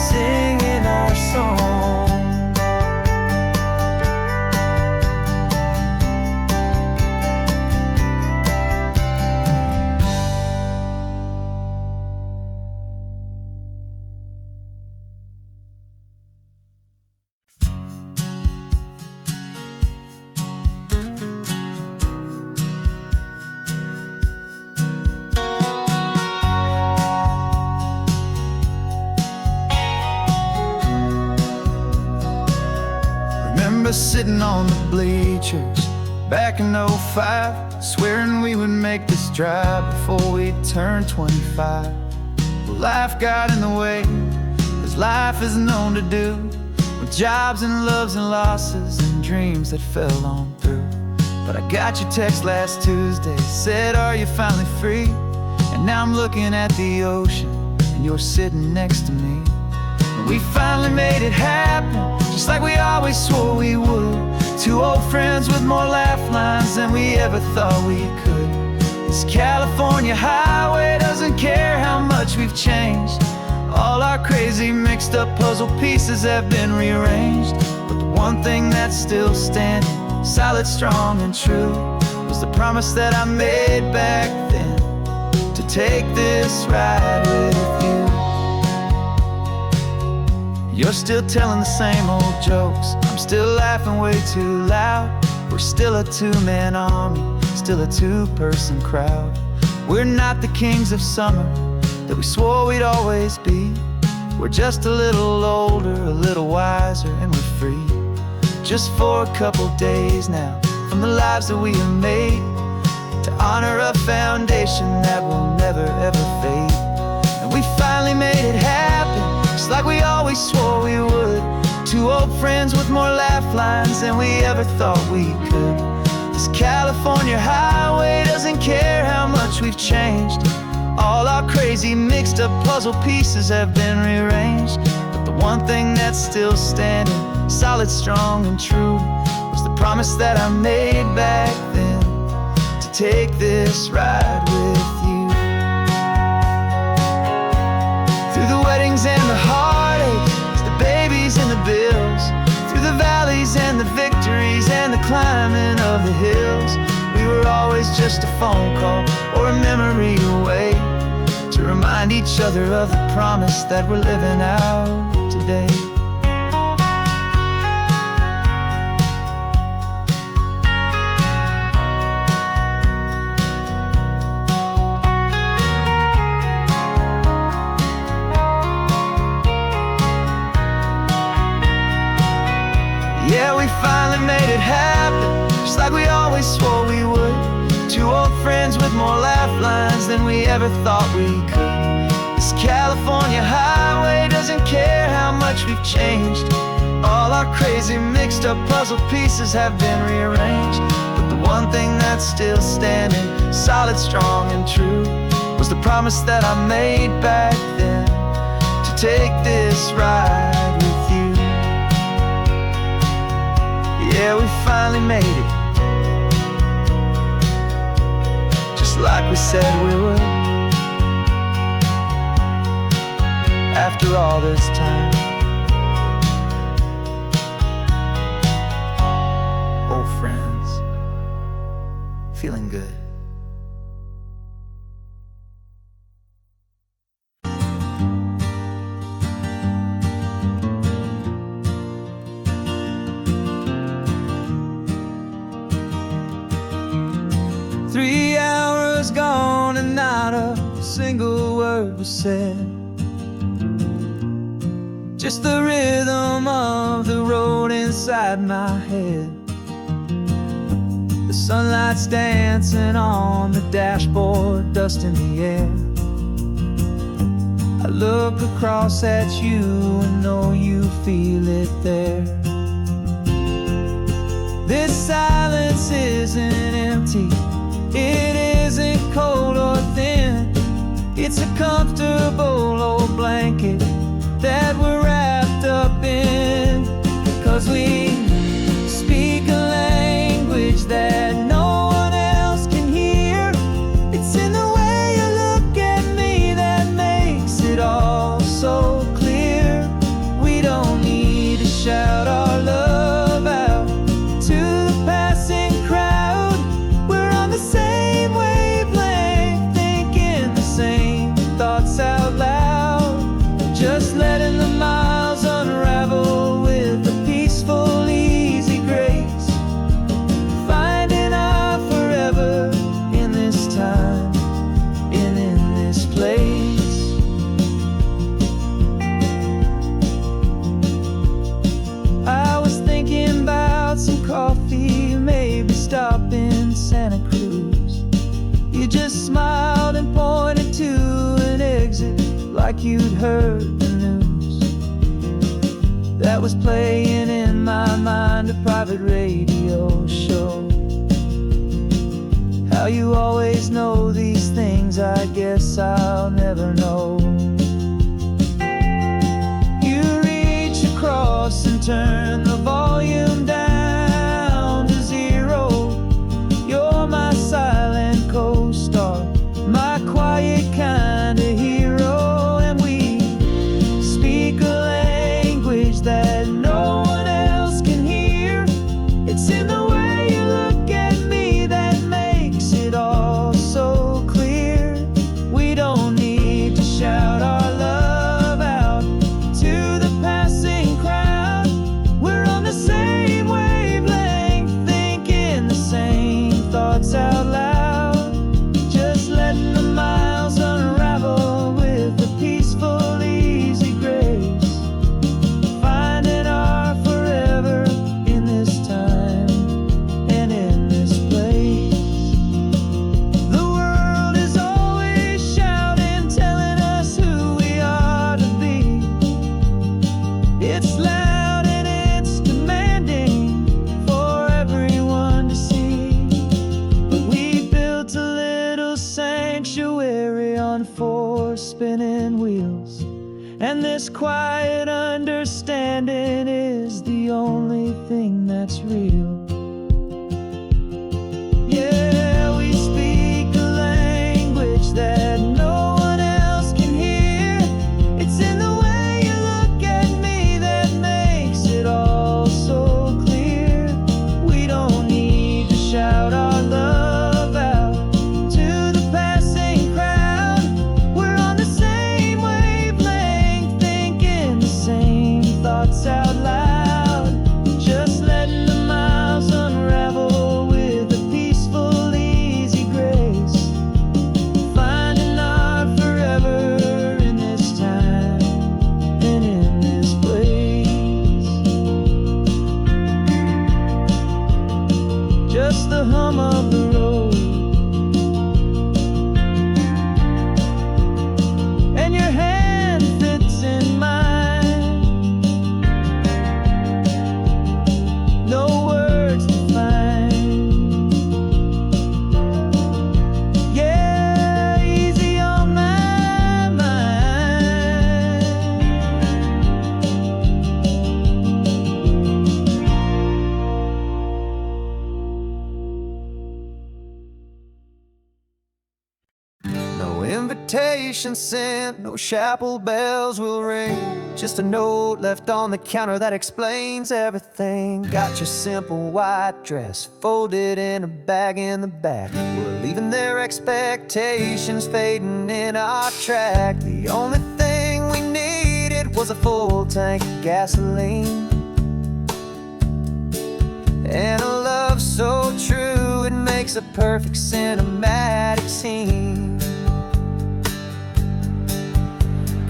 singing our song. Remember sitting on the bleachers back in '05, swearing we would make this drive before we turned 25. But life got in the way, as life is known to do, with jobs and loves and losses and dreams that fell on through. But I got your text last Tuesday, said, are you finally free? And now I'm looking at the ocean, and you're sitting next to me. And we finally made it happen, just like we always swore we would. Two old friends with more laugh lines than we ever thought we could. This California highway doesn't care how much we've changed. All our crazy mixed up puzzle pieces have been rearranged. But the one thing that's still standing, solid, strong, and true, was the promise that I made back then, to take this ride with you. You're still telling the same old jokes, I'm still laughing way too loud. We're still a two-man army, still a two-person crowd. We're not the kings of summer that we swore we'd always be. We're just a little older, a little wiser, and we're free. Just for a couple days now, from the lives that we have made. to honor a foundation that will never ever fade. And we finally made it happen, just like we always swore we would. Two old friends with more laugh lines than we ever thought we could. This California highway doesn't care how much we've changed. All our crazy mixed up puzzle pieces have been rearranged, but the one thing that's still standing, solid, strong, and true, was the promise that I made back then, to take this ride with you. Through the weddings and the heartaches, the babies and the bills, through the valleys and the victories and the climbing of the hills, we were always just a phone call or a memory away, to remind each other of the promise that we're living out today. Yeah, we finally made it happen, just like we always swore we would. Two old friends with more laugh lines than we ever thought we could. This California highway doesn't care how much we've changed. All our crazy mixed up puzzle pieces have been rearranged, but the one thing that's still standing, solid, strong, and true, was the promise that I made back then, to take this ride with you. Yeah, we finally made it, just like we said we would. After all this time, old friends, feeling good. Three hours gone and not a single word was said. Just the rhythm of the road inside my head. The sunlight's dancing on the dashboard, dust in the air. I look across at you and know you feel it there. This silence isn't empty, it isn't cold or thin. It's a comfortable old blanket that we're wrapped up in. 'Cause we speak a language that no one else can hear. It's in the way you look at me that makes it all so clear. We don't need to shout our love out to the passing crowd. We're on the same wavelength, thinking the same thoughts out loud. Just letting the miles unravel with a peaceful, easy grace. Finding our forever in this time and in this place. I was thinking about some coffee, maybe stop in Santa Cruz. You just smiled and pointed to an exit, like you'd heard the news. That was playing in my mind, a private radio show. How you always know these things, I guess I'll never know. You reach across and turn the volume down to zero. You're my silent co-star, my quiet kind of hero. And we speak a language that no one else can hear. It's in the way you look at me that makes it all so clear. We don't need to shout It's loud and it's demanding for everyone to see. But we built a little sanctuary on 4 spinning wheels, and this quiet understanding is the only thing that's real. Yeah, we speak a language that no one else can hear. It's in the way you look at me that makes it all so clear. We don't need to shout our love out to the passing crowd. We're on the same wavelength, thinking the same thoughts out loud. Just letting the miles unravel with a peaceful, easy grace. Finding our forever in this time and in this place. Just the hum of the road and your hand fits in mine. No words to find. Yeah, easy on my mind. No invitation sent, no chapel bells will ring. Just a note left on the counter that explains everything. Got your simple white dress folded in a bag in the back. We're leaving their expectations fading in our track. The only thing we needed was a full tank of gasoline, and a love so true it makes a perfect cinematic scene.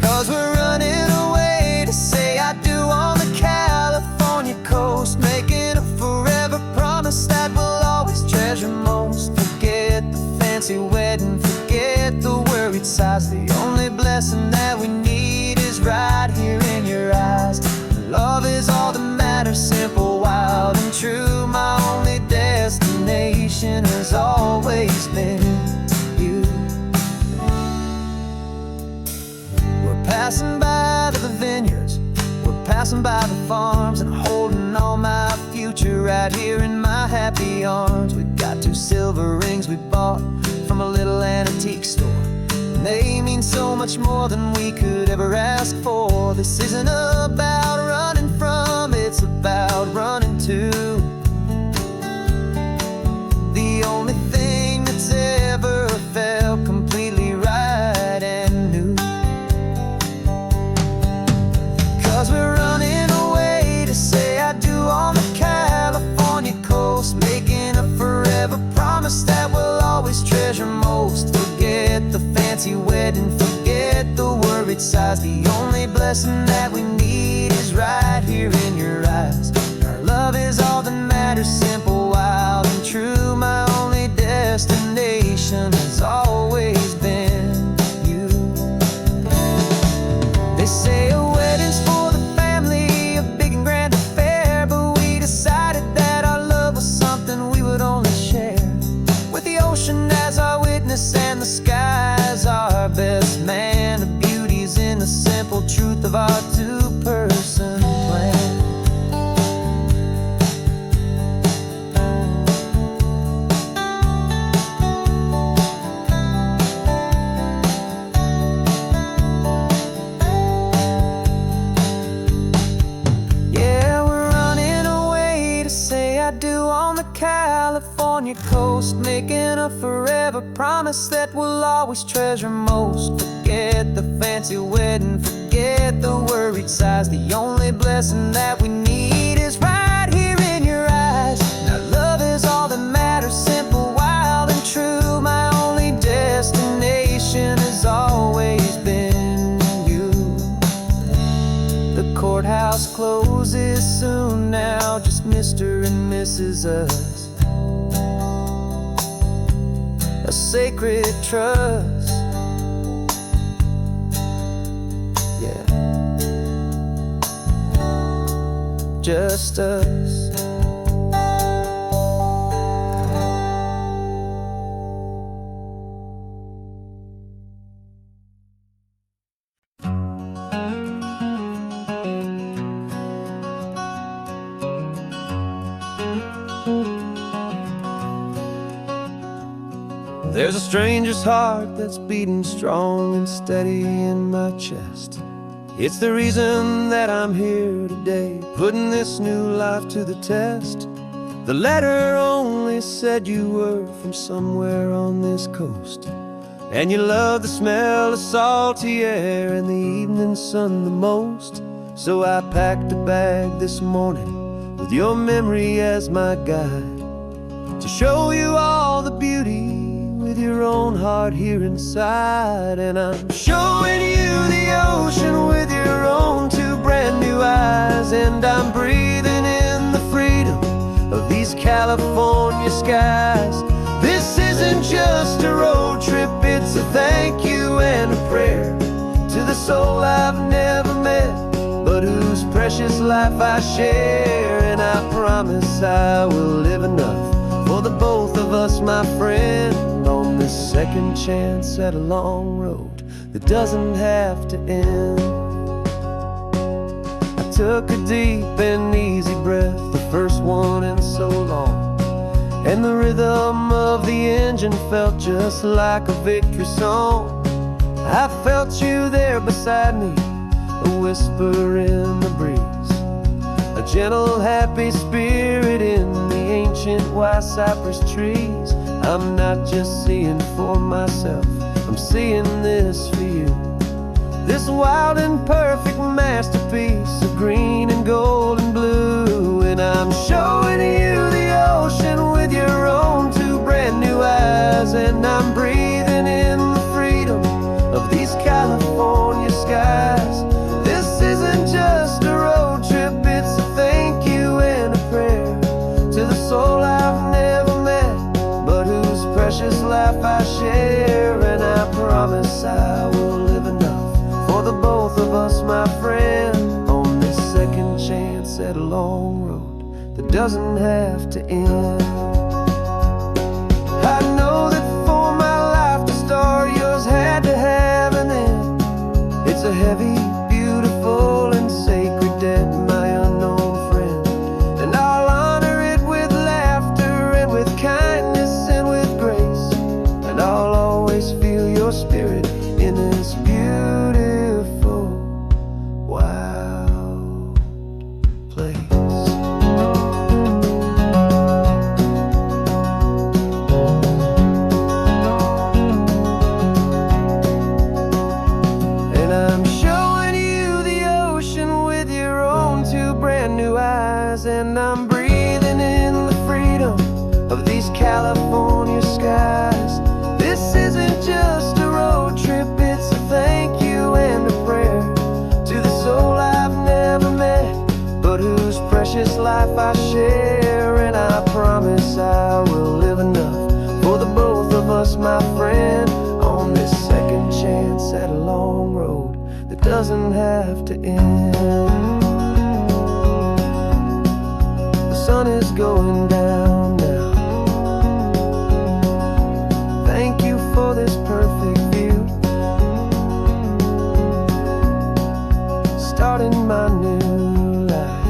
'Cause we're running away to say I do on the California coast, making a forever promise that we'll always treasure most. Forget the fancy wedding, forget the worried sighs. The only blessing that we need is right here in your eyes. Love is all that matters, simple, wild, and true. My only destination has always been you. We're passing by the vineyards, we're passing by the farms, and holding all my future right here in my happy arms. We've got 2 silver rings we bought from a little antique store, and they mean so much more than we could ever ask for. This isn't about running from, it's about running to the only thing that's ever felt completely right and new. 'Cause we're running away to say I do on the California coast, making a forever promise that we'll always treasure most. Forget the fancy wedding, forget the worried sighs. The only blessing that we need is right here in your eyes. Our love is all that matters, simple, wild, and true. My only destination has always been you. They say a wedding's for the family, a big and grand affair, but we decided that our love was something we would only share with the ocean as our witness and the sky as our best man. The beauty's in the simple truth of our 2-person plan. Yeah, we're running away to say I do on the California coast, making a forever promise that we'll always treasure most. Forget the fancy wedding, forget the worried sighs. The only blessing that we need is right here in your eyes. Now love is all that matters, simple, wild, and true. My only destination has always been you. The courthouse closes soon now, just Mr. and Mrs. Us. A sacred trust. Yeah. just us. There's a stranger's heart that's beating strong and steady in my chest. It's the reason that I'm here today, putting this new life to the test. The letter only said you were from somewhere on this coast, and you love the smell of salty air and the evening sun the most. So I packed a bag this morning with your memory as my guide, to show you all the beauty with your own heart here inside. And I'm showing you the ocean with your own two brand new eyes, and I'm breathing in the freedom of these California skies. This isn't just a road trip, it's a thank you and a prayer to the soul I've never met, but whose precious life I share. And I promise I will live enough for the both of us, my friend, on this second chance at a long road that doesn't have to end. I took a deep and easy breath, the first one in so long, and the rhythm of the engine felt just like a victory song. I felt you there beside me, a whisper in the breeze, a gentle happy spirit in the ancient white cypress trees. I'm not just seeing for myself, I'm seeing this for you, this wild and perfect masterpiece of green and gold and blue. And I'm showing you the ocean with your own two brand new eyes, and I'm breathing in the freedom of these California skies. This isn't just a road trip, it's a thank you and a prayer to the soul I've never met, but whose precious life I share. And I promise I will live enough for the both of us, my friend, on this second chance at a long road that doesn't have to end. I know that for my life to start, yours had to have an end. It's a heavy, beautiful, and sacred debt, my unknown friend, and I'll honor it with laughter and with kindness and with grace, and I'll always feel your spirit in this beautiful, wild place. And I'm showing you the ocean with your own two brand new eyes, and I'm breathing in the freedom of these California skies. This isn't just a road trip, it's a thank you and a prayer to the soul I've never met, but whose precious life I share. And I promise I will live enough for the both of us, my friend, on this second chance at a long road that doesn't have to end. The sun is going down now. Thank you for this perfect view, starting my new life,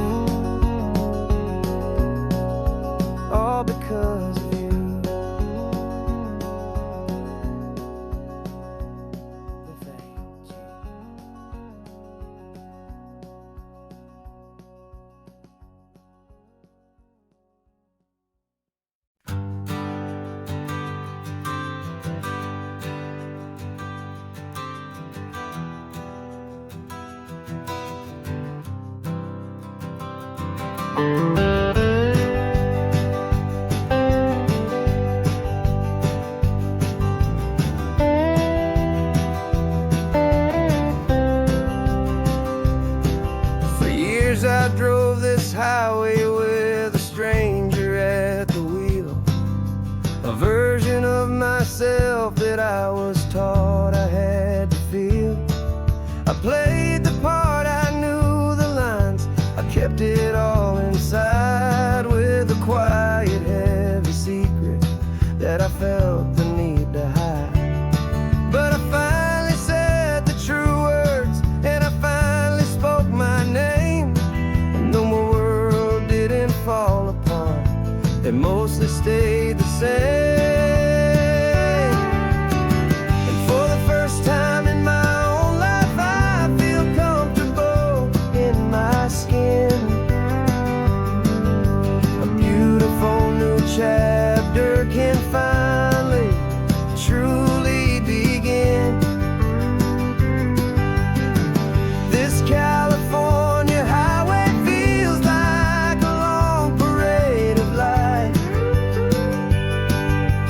all because of you. Thank you. For years I drove this highway with a stranger at the wheel, a version of myself that I was taught I had to feel. I played the part, I knew the lines, I kept it all they mostly stayed the same. And for the first time in my own life, I feel comfortable in my skin. A beautiful new chapter can finally truly begin. This California highway feels like a long parade of light,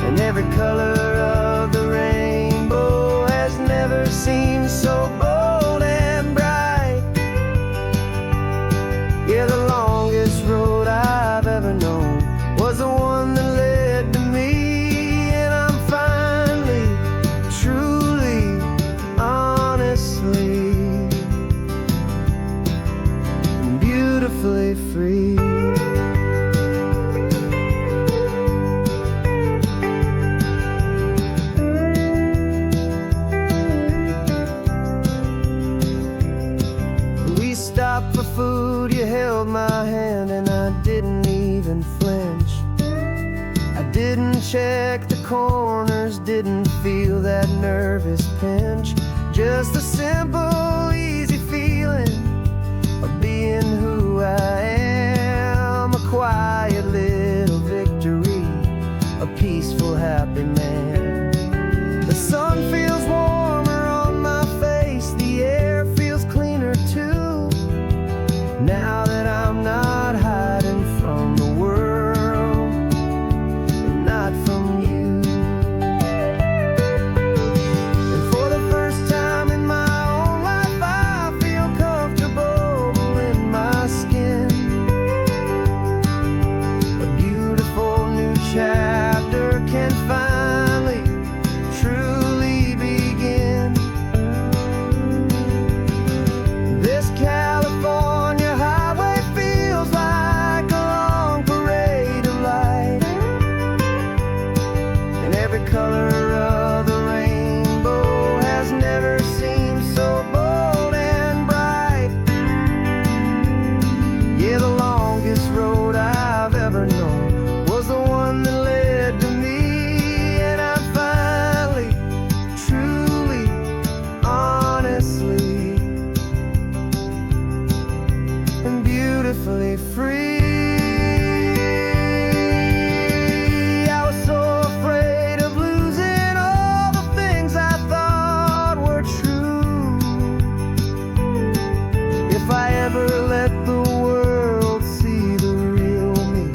and every color of the rainbow has never seemed so bold and bright. Yeah, the longest road I've ever known was the one that led to me, and I'm finally, truly, honestly, beautifully free. We stopped for food, you held my hand, and I didn't even flinch. I didn't check the corners, didn't feel that nervous pinch. Just a simple, easy feeling of being who I am. A quiet little victory, a peaceful, happy man. The sun feels warmer on my face, the air feels cleaner too, now that I'm not hiding from the world, and not from you. And for the first time in my own life, I feel comfortable in my skin. A beautiful new chapter can finally truly begin. This California highway feels like a long parade of light, and every color of the rainbow has never seemed so bold and bright. Yeah, the longest road I've ever known was the one that led to me, and I'm finally, truly, honestly, and beautifully free. I was so afraid of losing all the things I thought were true. If I ever let the world see the real me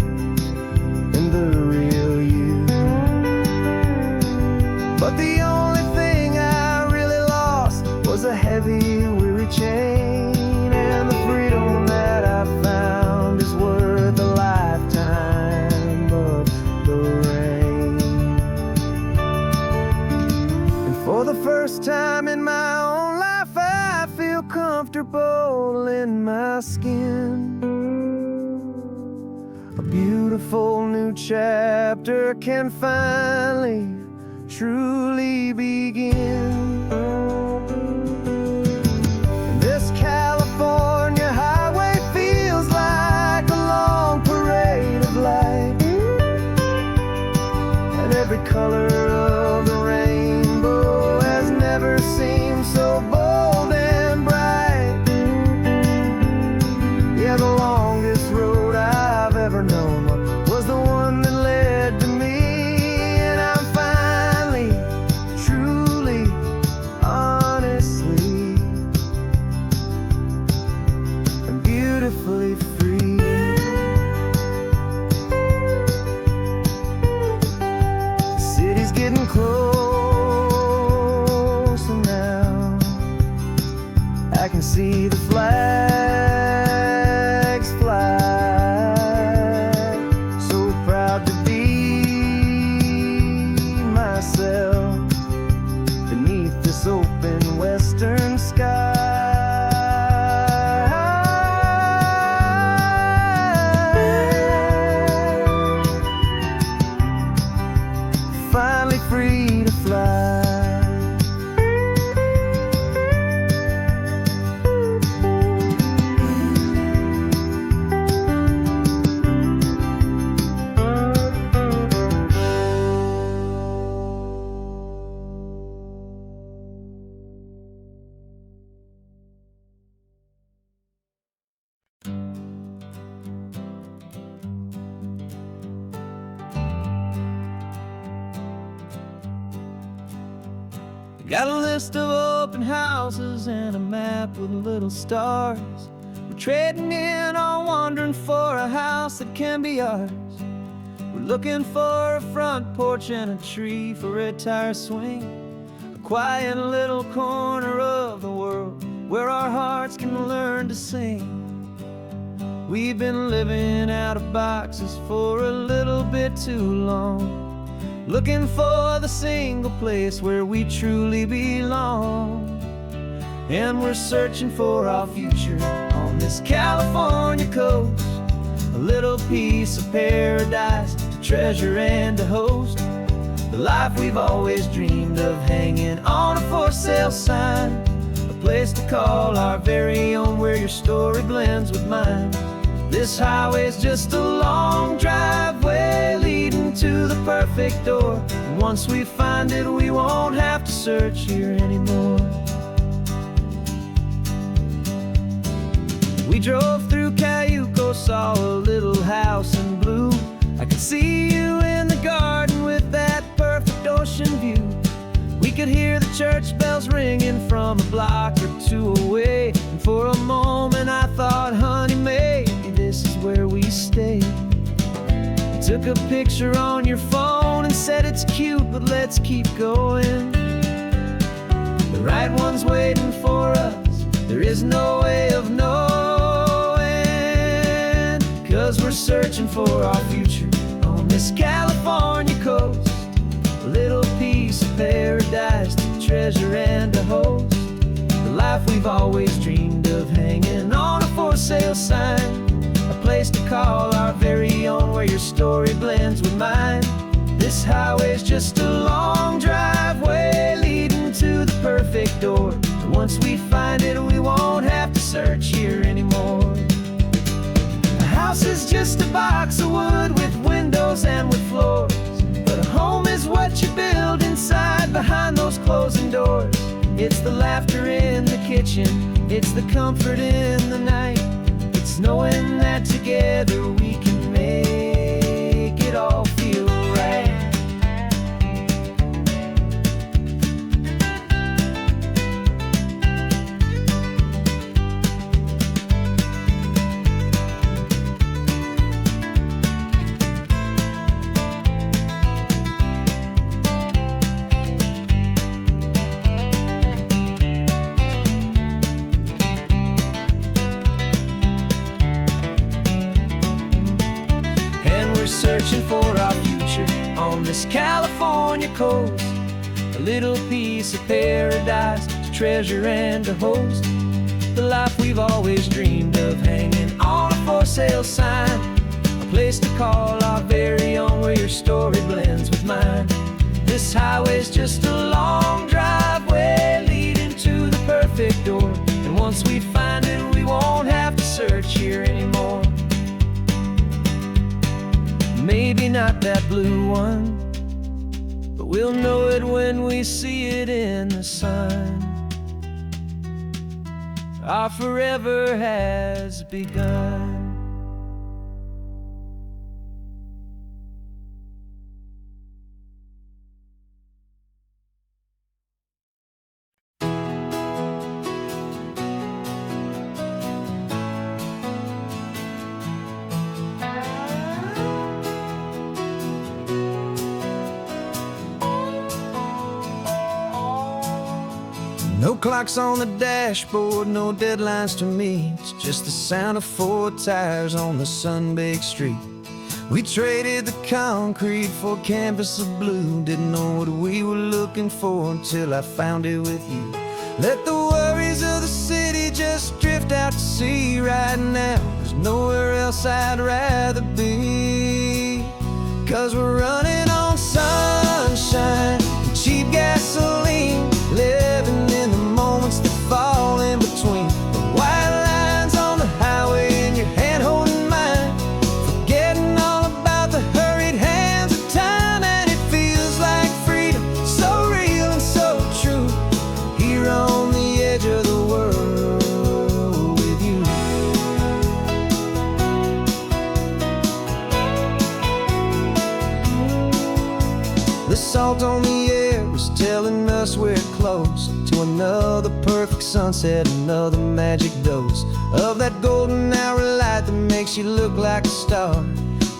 and the real you. But the only thing I really lost was a heavy, weary chain, and the freedom that I found is worth a lifetime of the rain. And for the first time in my own life, I feel comfortable in my skin. A beautiful new chapter can finally, truly begin. This California highway feels like a long parade of light, and every color of the rainbow has never seemed so bold and bright. Yeah, the longest road I've ever known was the one that led to me, and I'm finally, truly, honestly, and beautifully free. The city's getting closer now. I can see the flags flying Got a list of open houses and a map with little stars. We're trading in or wandering for a house that can be ours. We're looking for a front porch and a tree for a tire swing, a quiet little corner of the world where our hearts can learn to sing. We've been living out of boxes for a little bit too long, looking for the single place where we truly belong. And we're searching for our future on this California coast, a little piece of paradise to treasure and to host, the life we've always dreamed of hanging on a for sale sign, a place to call our very own where your story blends with mine. This highway's just a long driveway leading to the perfect door, and once we find it we won't have to search here anymore. We drove through Cayuco, saw a little house in blue. I could see you in the garden with that perfect ocean view. We could hear the church bells ringing from a block or two away, and for a moment I thought, honey, maybe this is where we stay. You took a picture on your phone and said it's cute, but let's keep going. The right one's waiting for us, there is no way of knowing, 'cause we're searching for our future on this California coast, a little piece of paradise to treasure and to host, the life we've always dreamed of hanging on a for sale sign, a place to call our very own where your story blends with mine. This highway's just a long driveway leading to the perfect door, and once we find it we won't have to search here anymore. A house is just a box of wood with windows and with floors, but a home is what you build inside behind those closing doors. It's the laughter in the kitchen, it's the comfort in the night, it's knowing that together we can make it all feel right. Searching for our future on this California coast, a little piece of paradise to treasure and to host, the life we've always dreamed of hanging on a for sale sign, a place to call our very own where your story blends with mine. This highway's just a long driveway leading to the perfect door, and once we find it we won't have to search here anymore. Maybe not that blue one, but we'll know it when we see it in the sun. Our forever has begun. No clocks on the dashboard, no deadlines to meet, it's just the sound of 4 tires on the sun-baked street. We traded the concrete for a canvas of blue, didn't know what we were looking for until I found it with you. Let the worries of the city just drift out to sea right now. There's nowhere else I'd rather be, 'cause we're running on sunshine and cheap gasoline, living in the moments that fall in between the white lines on the highway and your hand holding mine, forgetting all about the hurried hands of time, and it feels like freedom, so real and so true, here on the edge of the world with you. The salt on the air is telling us we're close, another perfect sunset, another magic dose of that golden hour light that makes you look like a star,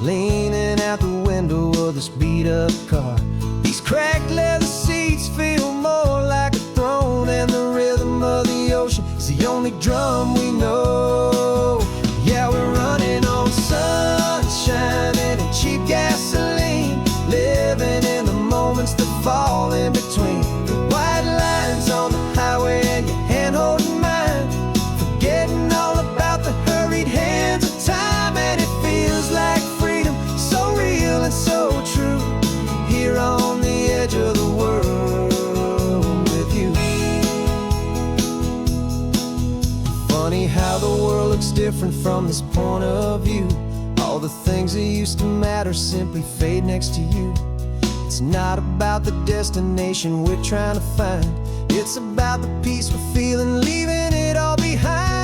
leaning out the window of this beat-up car. These cracked leather seats feel more like a throne, and the rhythm of the ocean is the only drum we know. Yeah, we're running on sunshine and cheap gasoline, living in the moments that fall in between the white lines on the highway and your hand holding mine, forgetting all about the hurried hands of time. And it feels like freedom, so real and so true, here on the edge of the world with you. Funny how the world looks different from this point of view. All the things that used to matter simply fade next to you. It's not about the destination we're trying to find, it's about the peace we're feeling, leaving it all behind.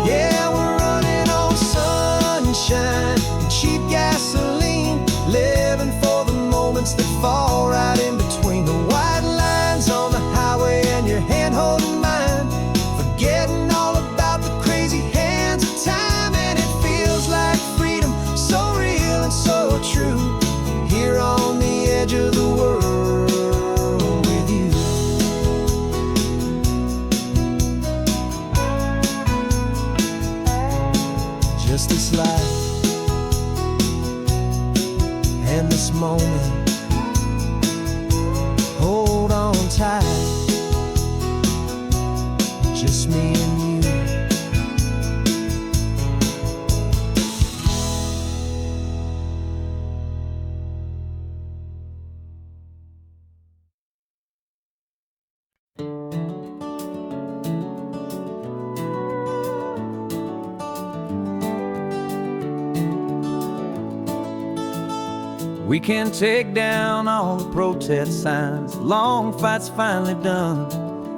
Yeah, we're running on sunshine and cheap gasoline, living for the moments that fall right in between the white lines on the highway and your hand holding mine, forgetting all about the crazy hands of time. And it feels like freedom, so real and so true, here on the edge of the world with you. Just this life and this moment, hold on tight, just me and you. We can take down all the protest signs, long fight's finally done.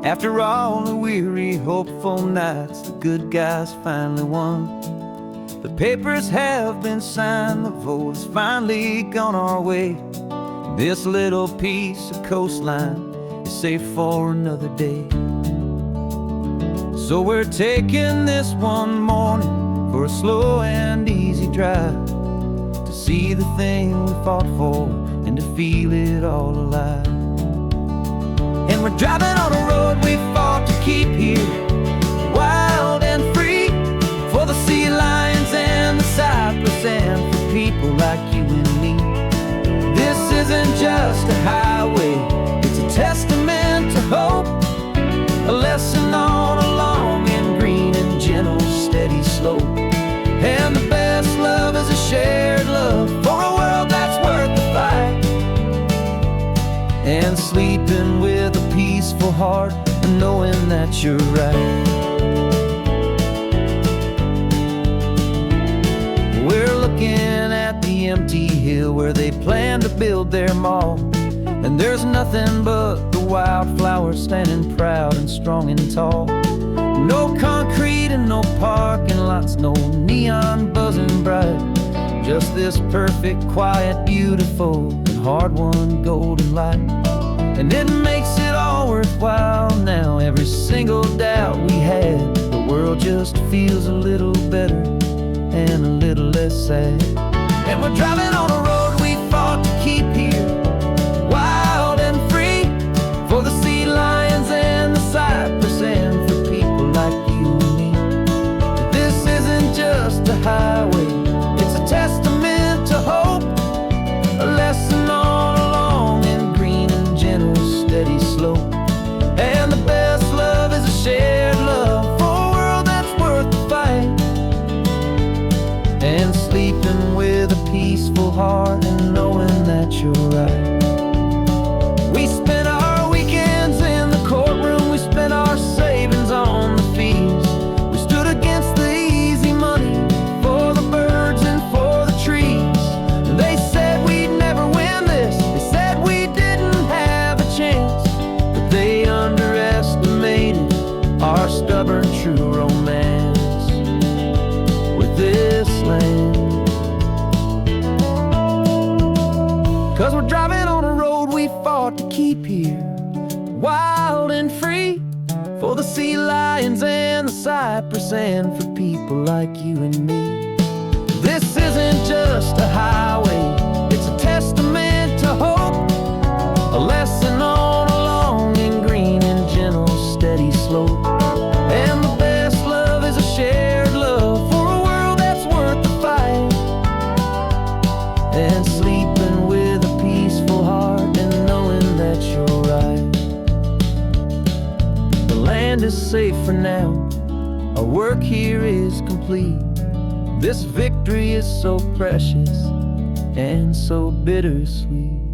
After all the weary, hopeful nights, the good guys finally won. The papers have been signed, the vote has finally gone our way. This little piece of coastline is safe for another day. So we're taking this one morning for a slow and easy drive, to see the thing we fought for and to feel it all alive. And we're driving on a road we fought to keep here, wild and free, for the sea lions and the cypress and for people like you and me. This isn't just a highway, it's a testament to hope, a lesson on a long and green and gentle steady slope. And the best love is a shared love for a world that's worth the fight, and sleeping with a peaceful heart and knowing that you're right. We're looking at the empty hill where they plan to build their mall, and there's nothing but the wildflowers standing proud and strong and tall. No concrete and no parking lots, no neon buzzing bright, just this perfect, quiet, beautiful, and hard-won golden light. And it makes it all worthwhile now, every single doubt we had. The world just feels a little better and a little less sad. And we're driving on a road we fought to keep here, wild and free, for the sea lions and the cypress and for people like you and me. This isn't just a highway, it's a testament to hope, a lesson on a long and green and gentle steady slope. And the best love is a shared love for a world that's worth the fight, and sleeping with a peaceful heart and knowing that you're right. We spent our weekends in the courtroom, we spent our savings on the fees. We stood against the easy money for the birds and for the trees. They said we'd never win this, they said we didn't have a chance, but they understood 'Cause we're driving on a road we fought to keep here, wild and free, for the sea lions and the cypress, and for people like you and me. This isn't just a highway, it's a testament to hope, a lesson on a long and green and gentle steady slope. And the best love is a shared love for a world that's worth the fight, and sleeping with a peaceful heart and knowing that you're right. The land is safe for now, our work here is complete. This victory is so precious and so bittersweet.